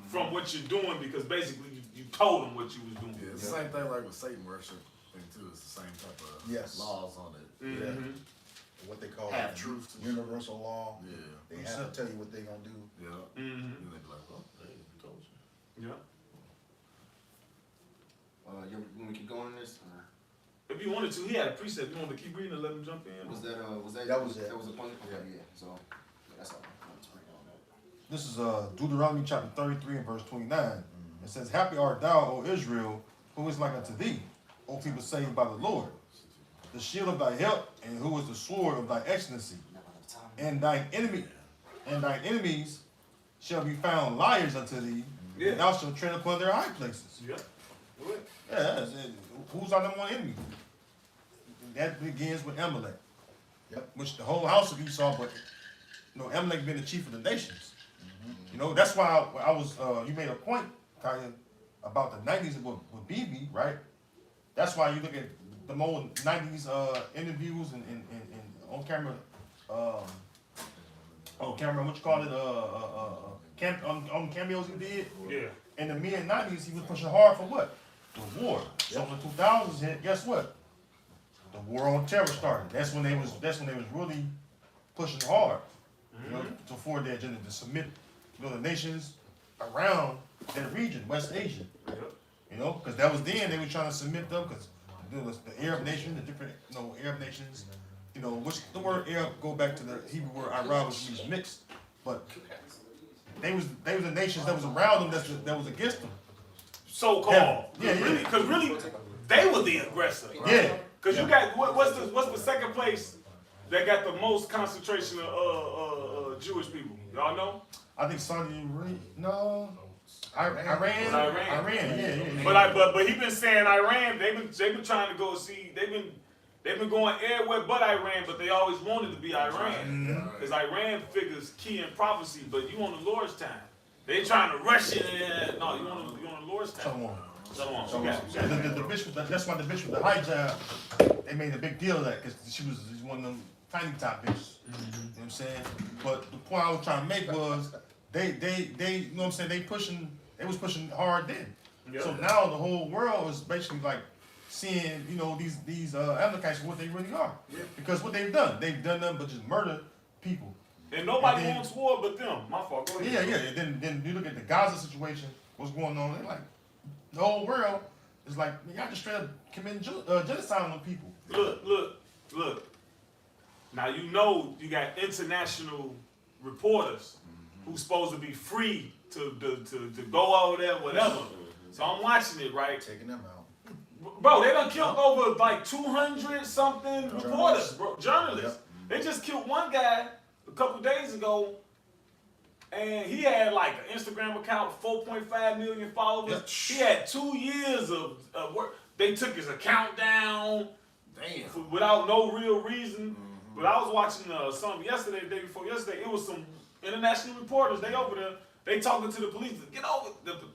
from what you're doing because basically you told them what you was doing. Yeah, it's the same thing like with Satan worship thing too. It's the same type of laws on it. Mm-hmm. What they call Half truths. universal law. Yeah. They have to tell you what they're gonna do. Yeah. Mm-hmm. And they be like, well, hey, we told you. Yeah. You want me to keep going on this? Or? If you wanted to, he had a precept. You wanted to keep reading and let him jump in? Was that it? That was it. That was a point? Okay, yeah. So, that's all. Let's bring it on that. This is Deuteronomy chapter 33 and verse 29. It says, Happy art thou, O Israel, who is like unto thee, O people saved by the Lord, the shield of thy help, and who is the sword of thy excellency. And thine enemies shall be found liars unto thee, and thou shalt tread upon their high places. Yeah. Yeah, that's it. Who's our number one enemy? That begins with Amalek. Yep. Which the whole house of Esau, but you know, Amalek being the chief of the nations. You know, that's why I was you made a point, Kaya, about the 90s with BB, right? That's why you look at the old 90s interviews and on camera what you call it, on cameos he did. Yeah. In the mid 90s, he was pushing hard for what? The war. So when the 2000s hit, guess what? The war on terror started. That's when they was really pushing hard, you know, to forward their agenda to submit, you know, the nations around that region, West Asia. You know, because that was then they were trying to submit them because the Arab nation, the different Arab nations, you know, which the word Arab go back to the Hebrew word Arab, which means mixed, but they was the nations that was around them that was against them. So-called. Yeah. Really, because really, they were the aggressor. Yeah. Because you got, what's the second place that got the most concentration of Jewish people? Y'all know? I think Saudi Arabia, no. Iran, yeah. But he been saying Iran. They've been trying to go see. They've been going everywhere but Iran, but they always wanted to be Iran because Iran figures key in prophecy. But you on the Lord's time. They trying to rush it. No, you on the Lord's time. So the bishop, that's why the bishop, the hijab, they made a big deal of that because she's one of them tiny top bishops. You know what I'm saying? But the point I was trying to make was they you know what I'm saying, they was pushing hard then. Yeah. So now the whole world is basically like seeing, you know, these Amalekites for what they really are. Yeah. Because what they've done nothing but just murder people. And nobody wants war but them. My fault. Go ahead. Yeah. And then you look at the Gaza situation, what's going on, they're like, the whole world is like, y'all just straight up committing genocide on people. Look. Now you know you got international reporters who's supposed to be free to go over there, whatever. So I'm watching it, right? Taking them out. Bro, they done killed over like 200 something reporters, bro, journalists. They just killed one guy a couple days ago, and he had like an Instagram account, 4.5 million followers. He had 2 years of work. They took his account down without no real reason. But I was watching something yesterday, the day before yesterday. It was some international reporters. They over there. They talking to the police. Get over.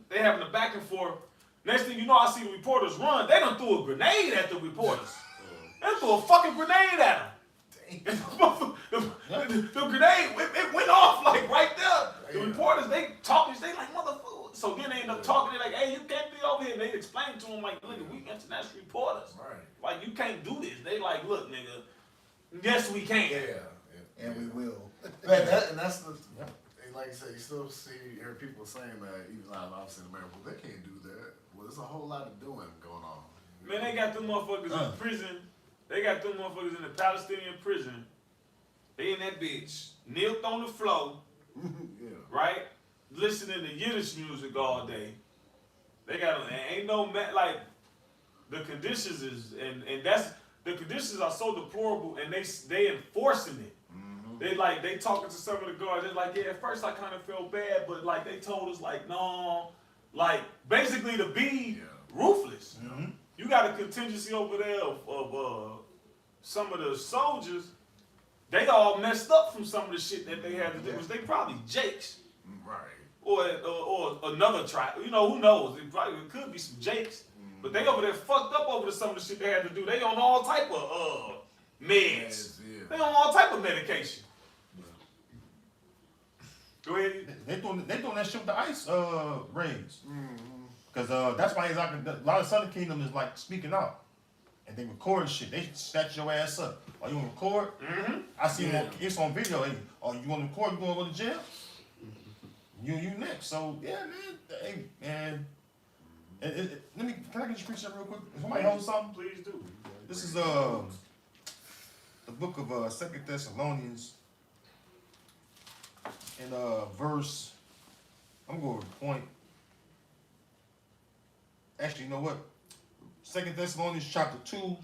They having a back and forth. Next thing you know, I see the reporters run. They done threw a grenade at the reporters. They threw a fucking grenade at them. The grenade, it went off like right there. The reporters, they talking, they like, motherfucker. So then they end up talking, they like, hey, you can't be over here. And they explain to them like, look, we international reporters. Right. Like, you can't do this. They like, look, nigga, yes, we can. And we will. And that's the, like you said, you still hear people saying that, even obviously in America, well, they can't do that. Well, there's a whole lot of doing going on. Man, they got them motherfuckers in prison They got them motherfuckers in the Palestinian prison. They in that bitch, kneeled on the floor, Yeah. right? Listening to Yiddish music all day. They got, ain't no, like, the conditions is, and that's, the conditions are so deplorable, and they enforcing it. They talking to some of the guards. They're like, yeah, at first I kind of felt bad, but like they told us like, no, like basically to be ruthless. Mm-hmm. You got a contingency over there of some of the soldiers. They all messed up from some of the shit that they had to do. Which they probably Jakes, Right. or another tribe. You know, who knows? It could be some Jakes. But they over there fucked up over some of the shit they had to do. They on all type of meds. They on all type of medication. Go ahead. They doing that shit with the ICE raids. Cause that's why a lot of Southern Kingdom is like speaking out, and they record shit. They snatch your ass up. Are you gonna record? I see it's on video. Hey, you gonna record? You gonna go to jail? You next. So yeah, man. Hey, man. Can I get you preach that real quick? Somebody hold something? Please do. This is the book of 2 Thessalonians, and verse. I'm going to the point. Actually, you know what? 2 Thessalonians chapter 2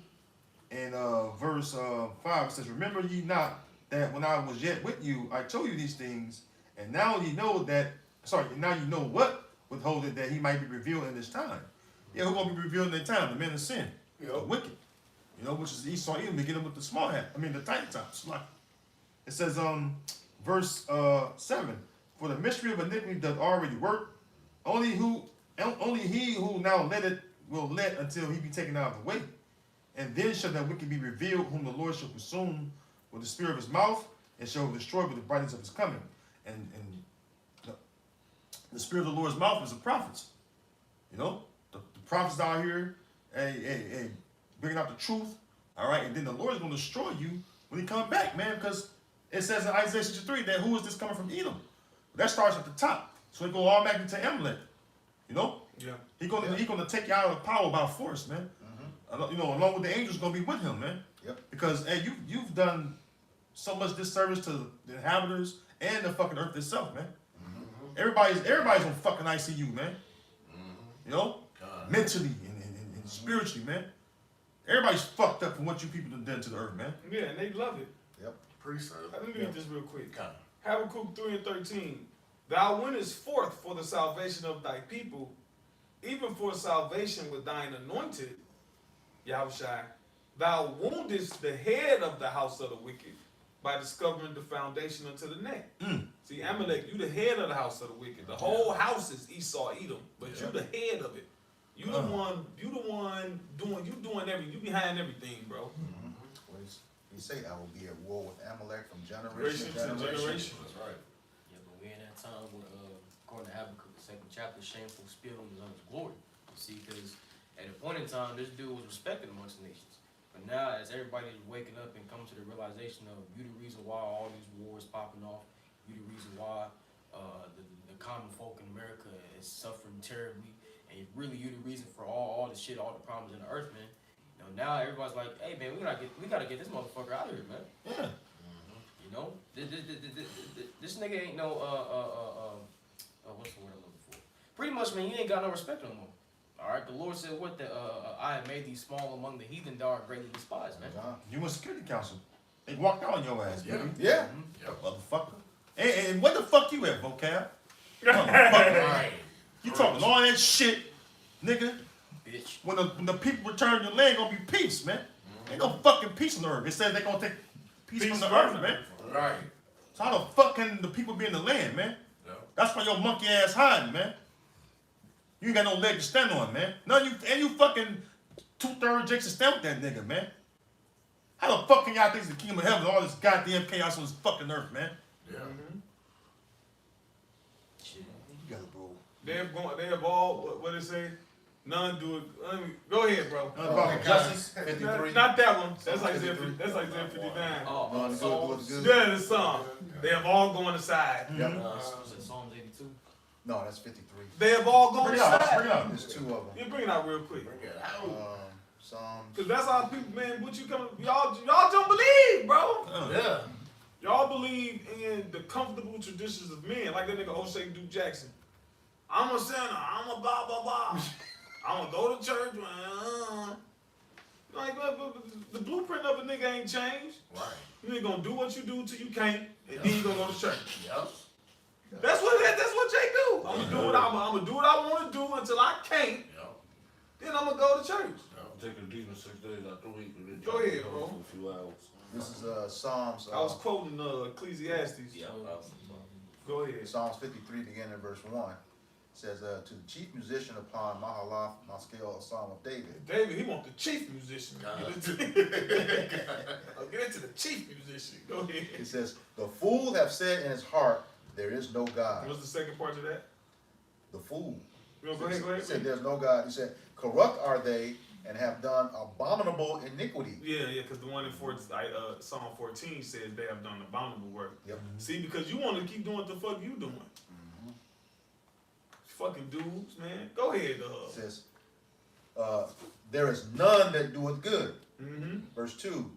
and verse 5 it says, "Remember ye not that when I was yet with you, I told you these things, and now ye know now you know what withholdeth that he might be revealed in this time." Yeah, who gonna be revealed in that time? The men of sin, the wicked. You know, which is Esau, Edom, beginning with the small hat. I mean, the tight tops. Like it says, verse 7. "For the mystery of iniquity doth already work. Only he who now letteth will let until he be taken out of the way. And then shall that wicked be revealed, whom the Lord shall consume with the spirit of his mouth, and shall destroy with the brightness of his coming." And the spirit of the Lord's mouth is the prophets. You know, the prophets out here, bringing out the truth. All right, and then the Lord is going to destroy you when he comes back, man, because it says in Isaiah 63 that who is this coming from Edom? That starts at the top, so it go all back into Amalek. You know, he's gonna take you out of the power by force, man. You know, along with the angels gonna be with him, man. Because hey, you've done so much disservice to the inhabitants and the fucking earth itself, man. Everybody's on fucking ICU, man. You know, mentally and spiritually, man. Everybody's fucked up from what you people have done to the earth, man. Yeah, and they love it. Appreciate Let me read this real quick. it. Habakkuk 3:13. "Thou wentest forth for the salvation of thy people, even for salvation with thine anointed, Yahushua. Thou woundest the head of the house of the wicked by discovering the foundation unto the neck." See, Amalek, you the head of the house of the wicked. The whole house is Esau, Edom, but you the head of it. You the one doing, you behind everything, bro. He say, "I will be at war with Amalek from generation to Generation. That's right. Yeah, but we're in that time when, according to Habakkuk, the 2nd chapter, shameful spit on his glory. You see, because at a point in time, this dude was respected amongst the nations. But now, as everybody is waking up and coming to the realization of you the reason why all these wars popping off, you the reason why the common folk in America is suffering terribly, and really you the reason for all the shit, all the problems in the earth, man. You know, now everybody's like, hey man, we gotta get this motherfucker out of here, man. Yeah. You know, this nigga ain't no what's the word I'm looking for? Pretty much, man, you ain't got no respect no more. All right, the Lord said, "What the I have made these small among the heathen, thou art greatly despised, man." You in Security Council. They walked out on your ass, baby. Yeah. Motherfucker. And what the fuck you at, vocab? Motherfucker. Right. You talking all that shit, nigga. Bitch. When the people return your land, gonna be peace, man. Ain't no fucking peace on the earth. It says they gonna take peace from the earth, man. Right. So how the fuck can the people be in the land, man? That's why your monkey ass hiding, man. You ain't got no leg to stand on, man. None of you, and you fucking 2/3 Jakes to stand with that nigga, man. How the fuck can y'all think it's the kingdom of heaven and all this goddamn chaos on this fucking earth, man? Yeah. You got it, bro. They have all, what it say? None do it. Go ahead, bro. Justice. 53. Not that one. That's like Isaiah 59. None do it good. Yeah, the song. They have all gone aside. Was it Psalms 82? No, that's 53. They have all gone Bring it out. aside. Bring it out. There's two of them. You bring it out real quick. Bring it out. Psalms. Cause that's how people, man, what you come, y'all don't believe, bro. Yeah. Y'all believe in the comfortable traditions of men, like that nigga O'Shea Duke Jackson. I'm a sinner, I'm a blah, blah, blah. I'm gonna go to church, man. Like, but the blueprint of a nigga ain't changed. Right. You ain't gonna do what you do till you can't, and then you gonna go to church. Yep. That's what Jay do. I'm gonna do what I'm gonna do what I want to do until I can't. Yep. Then I'm gonna go to church. Taking a demon 6 days out the week. And then Go ahead, bro. for a few hours. This is Psalms. I was quoting Ecclesiastes. Yeah, Go ahead. Psalms 53, beginning in verse 1. Says, to the chief musician upon Mahalath, my scale, a psalm of David. David, he want the chief musician. I'll get into the chief musician. Go ahead. It says, the fool have said in his heart, there is no God. What's the second part of that? The fool. Go ahead. He said, there's no God. He said, corrupt are they and have done abominable iniquity. Yeah, because the one in Psalm 14 says they have done abominable work. Yep. See, because you want to keep doing what the fuck you doing. Fucking dudes, man. Go ahead, It says, there is none that doeth good. Mm-hmm. Verse 2.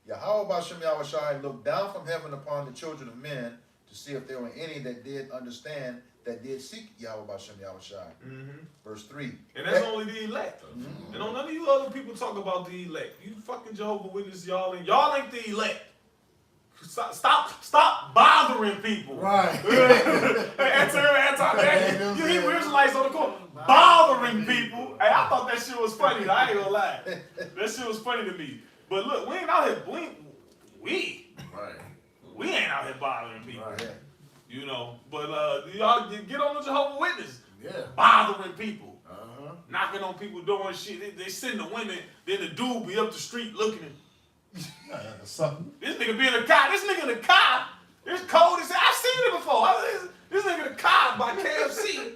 Yahweh Bashem Yahushai looked down from heaven upon the children of men to see if there were any that did understand, that did seek Yahweh Bashem Yahushai. Mm-hmm. Verse 3. And that's only the elect. Mhm. And none of you other people talk about the elect. You fucking Jehovah's Witnesses, y'all ain't the elect. Stop bothering people. Right. You hear Israelites on the court bothering people. Hey, I thought that shit was funny. I ain't gonna lie. That shit was funny to me. But look, we ain't out here. We ain't out here bothering people. Right. You know. But y'all get on the Jehovah's Witness. Yeah. Bothering people. Uh-huh. Knocking on people doing shit. They send the women. Then the dude be up the street looking. Something. This nigga be in the car. This nigga in the car. It's cold as hell. I've seen it before. This nigga in the car by KFC.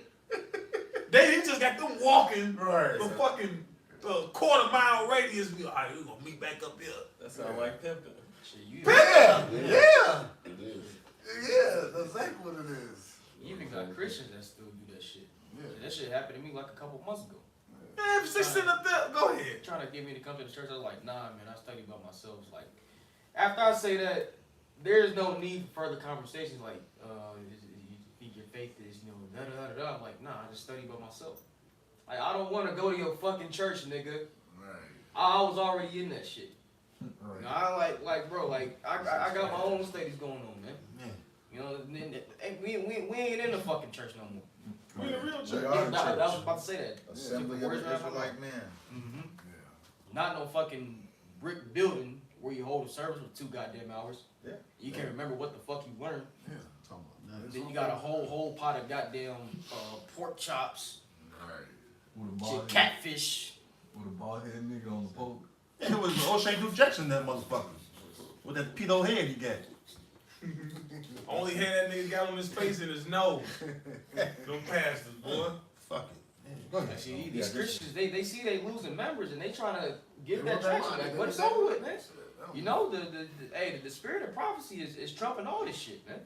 He just got them walking Right. the fucking quarter-mile radius. Be like, all right, we gonna meet back up here. that sound like pimping. Shit, you Yeah. It is. Yeah. That's exactly what it is. you even got Christians that still do that shit. Yeah. That shit happened to me like a couple months ago. Man, if they sitting up there, go ahead. Trying to get me to come to the church, I was like, nah, man, I study by myself. It's like, after I say that, there is no need for further conversations. Like, you think your faith is, da da da da. I'm like, nah, I just study by myself. Like, I don't want to go to your fucking church, nigga. Right. I was already in that shit. Right. You know, I like, bro, like, I got my own studies going on, man. Yeah. You know, we ain't in the fucking church no more. We in the real We church. are in I was church. about to say that. Assembly of Words the right out my Israelite men. Mm-hmm. Yeah. Not no fucking brick building where you hold a service for 2 goddamn hours. Yeah. You can't remember what the fuck you learned. Yeah. And then you got a whole pot of goddamn pork chops, Right. With a shit, bald head, catfish. with a bald head nigga on the pole. Yeah, it was O'Shea Duke Jackson, that motherfucker. With that pedo head he got. Only hair that nigga got on his face and his nose. Them pastors, boy. Fuck it. Go ahead. See, these Christians, they see they losing members and they trying to get They that want that traction. money. Like, They but it's want that over with, money. man. You know, the spirit of prophecy is trumping all this shit, man.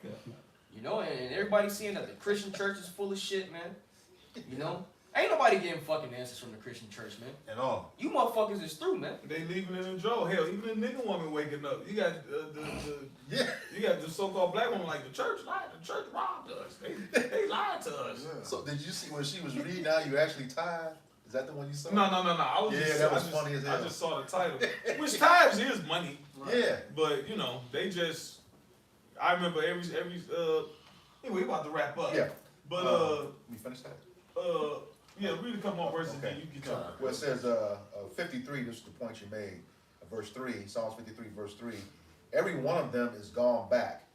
You know, and everybody's seeing that the Christian church is full of shit, man. You know? Ain't nobody getting fucking answers from the Christian church, man. At all. You motherfuckers is through, man. They leaving it in jail. Hell, even the nigga woman waking up. You got Yeah. you got the so-called black woman like the church lied. The church robbed us. They lied to us. Yeah. So did you see when she was reading out, you actually tied? Is that the one you saw? No. I was Yeah, just, that was I just, funny as hell. I just saw the title. Which times is money, Yeah. but you know they just. I remember every. Anyway, we about to wrap up. Yeah. But You finished that? yeah, read a couple more verses, Okay. then you can talk. Well, it says 53, this is the point you made, verse 3, Psalms 53, verse 3. Every one of them is gone back.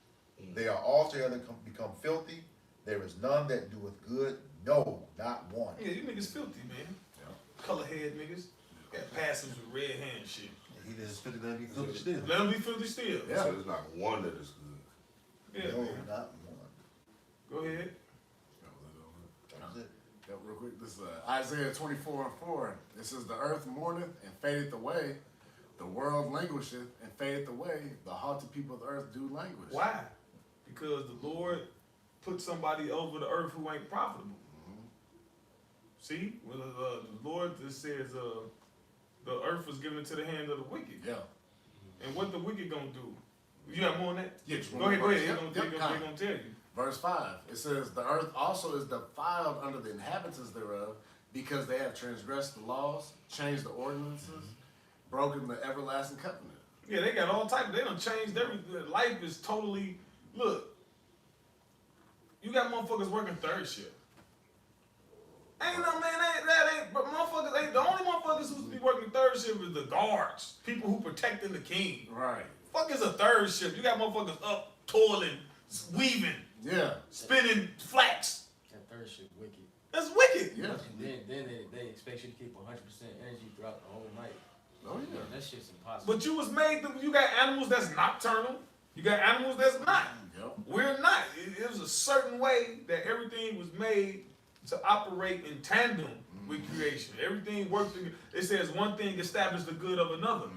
They are altogether become filthy. There is none that doeth good, no, not one. Yeah, you niggas filthy, man. Yeah. Color head niggas. Got passes with red hand and shit. He just fit it down, he filthy still. Let them be filthy still. Yeah. So there's not one that is good. Yeah, No, man. not one. Go ahead. That was it. Yeah, real quick, this is Isaiah 24:4. It says, the earth mourneth and fadeth away, the world languisheth and fadeth away, the haughty people of the earth do languish. Why? Because the Lord put somebody over the earth who ain't profitable. See? Well, the Lord just says the earth was given into the hand of the wicked. Yeah. And what the wicked gonna do? You got more on that? Yeah, just Go ahead, go ahead. Yep, They're yep, gonna tell you. Verse 5, it says, the earth also is defiled under the inhabitants thereof, because they have transgressed the laws, changed the ordinances, broken the everlasting covenant. Yeah, they got all types. They done changed everything. Life is totally. Look, you got motherfuckers working third shift. Ain't no man, but motherfuckers ain't the only motherfuckers who be working third shift is the guards, people who protecting the king. Right. Fuck is a third shift? You got motherfuckers up toiling, weaving, Yeah. spinning flax. That third shit wicked. That's wicked. Yeah. And then they expect you to keep 100% energy throughout the whole night. Oh, yeah. Man, that shit's impossible. But you was made. You got animals that's nocturnal. You got animals that's not. Yep. We're not. It was a certain way that everything was made to operate in tandem with creation. Everything works together. It says one thing establishes the good of another.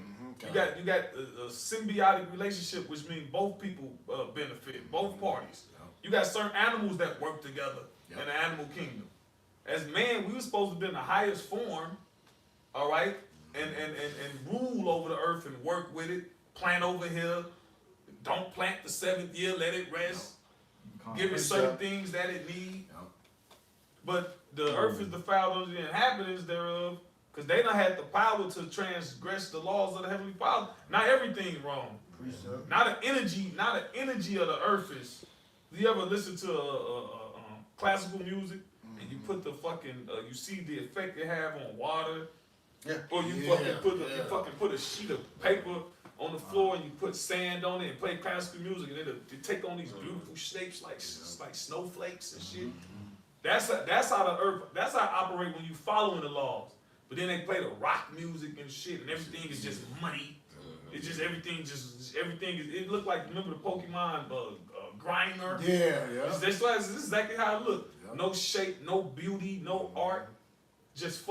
You got a symbiotic relationship, which means both people benefit, both parties. You got certain animals that work together in the animal kingdom. As man, we were supposed to be in the highest form, all right, and rule over the earth and work with it. Plant over here. Don't plant the 7th year. Let it rest. Give it certain things that it needs. But the earth is defiled under the inhabitants thereof, because they don't have the power to transgress the laws of the heavenly Father. Not everything wrong. Not the energy of the earth is. Do you ever listen to classical music and you put the fucking you see the effect it have on water? Yeah. Or you fucking put a sheet of paper on the floor and you put sand on it and play classical music and it'll take on these beautiful shapes like snowflakes and shit. That's how the earth. That's how it operate when you following the laws. But then they play the rock music and shit, and everything is just money. It's just everything is. It looked like, remember the Pokemon Grimer? Yeah. This is exactly how it looked. Yep. No shape, no beauty, no art, just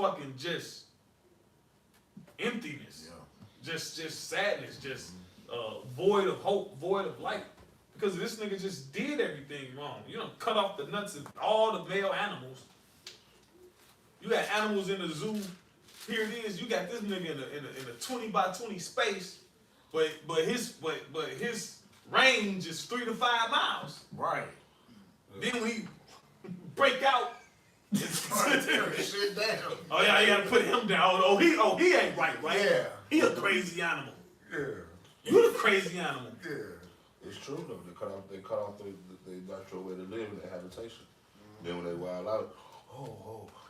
emptiness. Yeah. Just sadness, just void of hope, void of light. Because this nigga just did everything wrong. You don't cut off the nuts of all the male animals. You got animals in the zoo. Here it is. You got this nigga in a 20 by 20 space, but his range is 3 to 5 miles. Right. Then we break out. Shit down. Oh yeah, you gotta put him down. Oh he ain't right. Yeah. He a crazy animal. Yeah. You the crazy animal. Yeah. It's true though. They cut off the natural way to live in their habitation. Then when they wild out,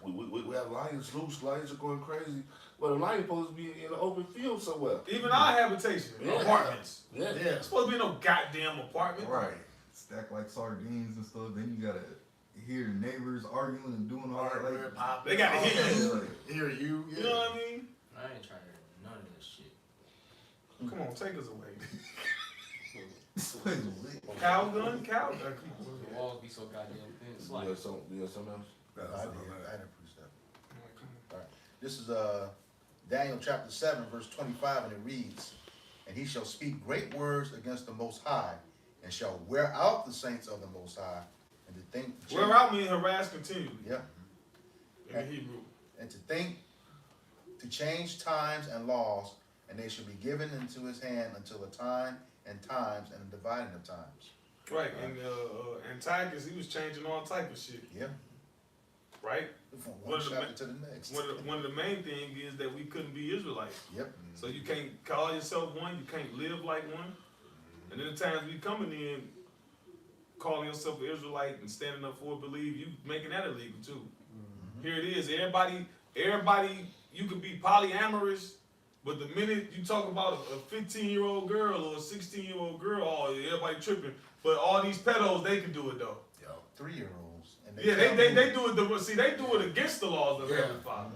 we have lions loose. Lions are going crazy. Well, the lion supposed to be in an open field somewhere. Even our habitation, apartments. Yeah. It's supposed to be no goddamn apartment. Right. Stacked like sardines and stuff. Then you gotta hear the neighbors arguing and doing all that. Like, they gotta hear you. Hear you. You know what I mean? I ain't trying to hear none of this shit. Come on, take us away. Cow Cow gun? Come on. The walls be so goddamn thin. It's like, You got something else? I didn't preach that. All right. This is Daniel chapter 7, verse 25, and it reads, "And he shall speak great words against the Most High, and shall wear out the saints of the Most High, and to think." Wear out means harass continually. Yeah. In the Hebrew. And to think to change times and laws, and they shall be given into his hand until a time and times and a dividing of times. Right, and Antiochus, he was changing all type of shit. Yeah. Right? From one chapter to the next. One of the main things is that we couldn't be Israelites. Yep. So you can't call yourself one, you can't live like one. And then the times we coming in, calling yourself an Israelite and standing up for it, believe you making that illegal too. Here it is. Everybody, you could be polyamorous, but the minute you talk about a 15-year-old girl or a 16-year-old girl, oh, everybody tripping. But all these pedos, they can do it though. 3-year-olds. And Yeah, they do it. They do it against the laws of the Heavenly Father.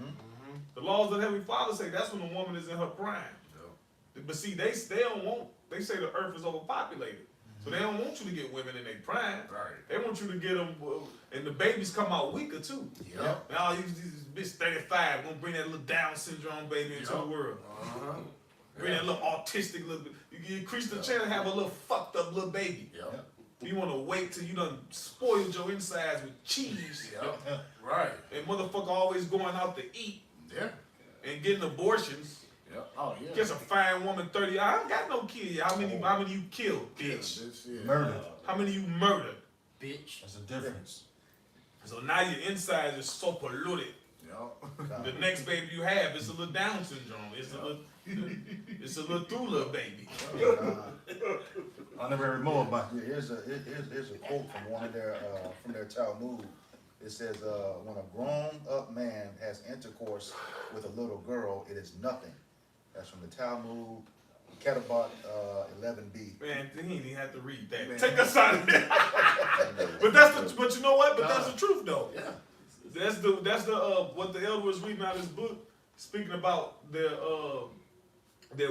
The laws of the Heavenly Father say that's when a woman is in her prime. But see, they don't want. They say the earth is overpopulated, so they don't want you to get women in their prime. Right. They want you to get them, and the babies come out weaker too. Yep. Now these bitch 35 gonna bring that little Down syndrome baby into the world. Bring that little autistic little. You increase the chance to have a little fucked up little baby. Yep. You want to wait till you done spoiled your insides with cheese. Yep. Right. And motherfucker always going out to eat Yeah. and getting abortions. Yep. just a fine woman, 30. I don't got no kid yet. How many you killed, bitch? Murder. How many you murdered? Bitch. That's the difference. So now your insides is so polluted. The next baby you have is a little Down syndrome. It's a little Thula baby. I never heard more about it. Yeah, here's a quote from one of their Talmud. It says, when a grown-up man has intercourse with a little girl, it is nothing. That's from the Talmud, Ketubot 11b. Man, he didn't even have to read that. Take us out of there. But you know what? But that's the truth though. Yeah. That's the what the elder was reading out of his book, speaking about their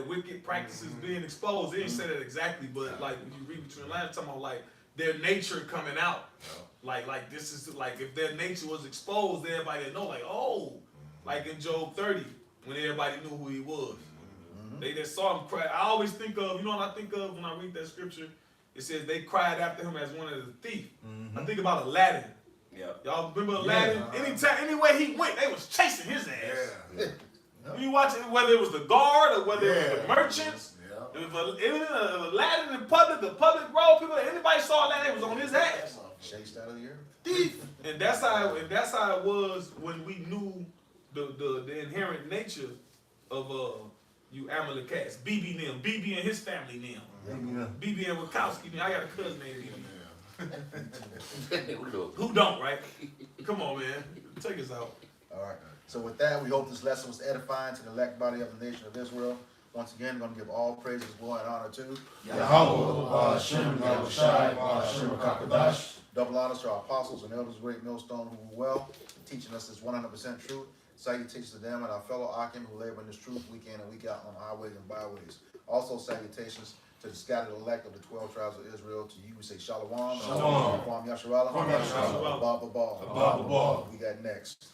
wicked practices being exposed. They didn't say that exactly, but like when you read between the lines, talking about like their nature coming out. Like this is like if their nature was exposed, everybody would know. Like like in Job 30, when everybody knew who he was. They just saw him cry. I always think of, you know what I think of when I read that scripture? It says they cried after him as one of the thief. I think about Aladdin. Yeah. Y'all remember Aladdin? Anywhere he went, they was chasing his ass. When you watch it, whether it was the guard or whether it was the merchants, if Aladdin in public, the public road, people, anybody saw Aladdin, it was on his ass. Chased out of the air. Thief. And that's how it was when we knew the inherent nature of you Amalekites, BB and his family them. BB and Wachowski, I got a cousin named BB. Who don't, right? Come on, man. Take us out. All right. So with that, we hope this lesson was edifying to the elect body of the nation of Israel. Once again, we're going to give all praises, glory, and honor to double honors to our apostles and elders of Great Millstone who were well, teaching us this 100% truth. Salutations to them and our fellow Akim who labor in this truth week in and week out on highways and byways. Also salutations to the scattered elect of the 12 tribes of Israel. To you, we say Shalom. Shalom. Kwam Yasharallah. Kwam Yasharallah. Abba Ball. Abba Ball. We got next.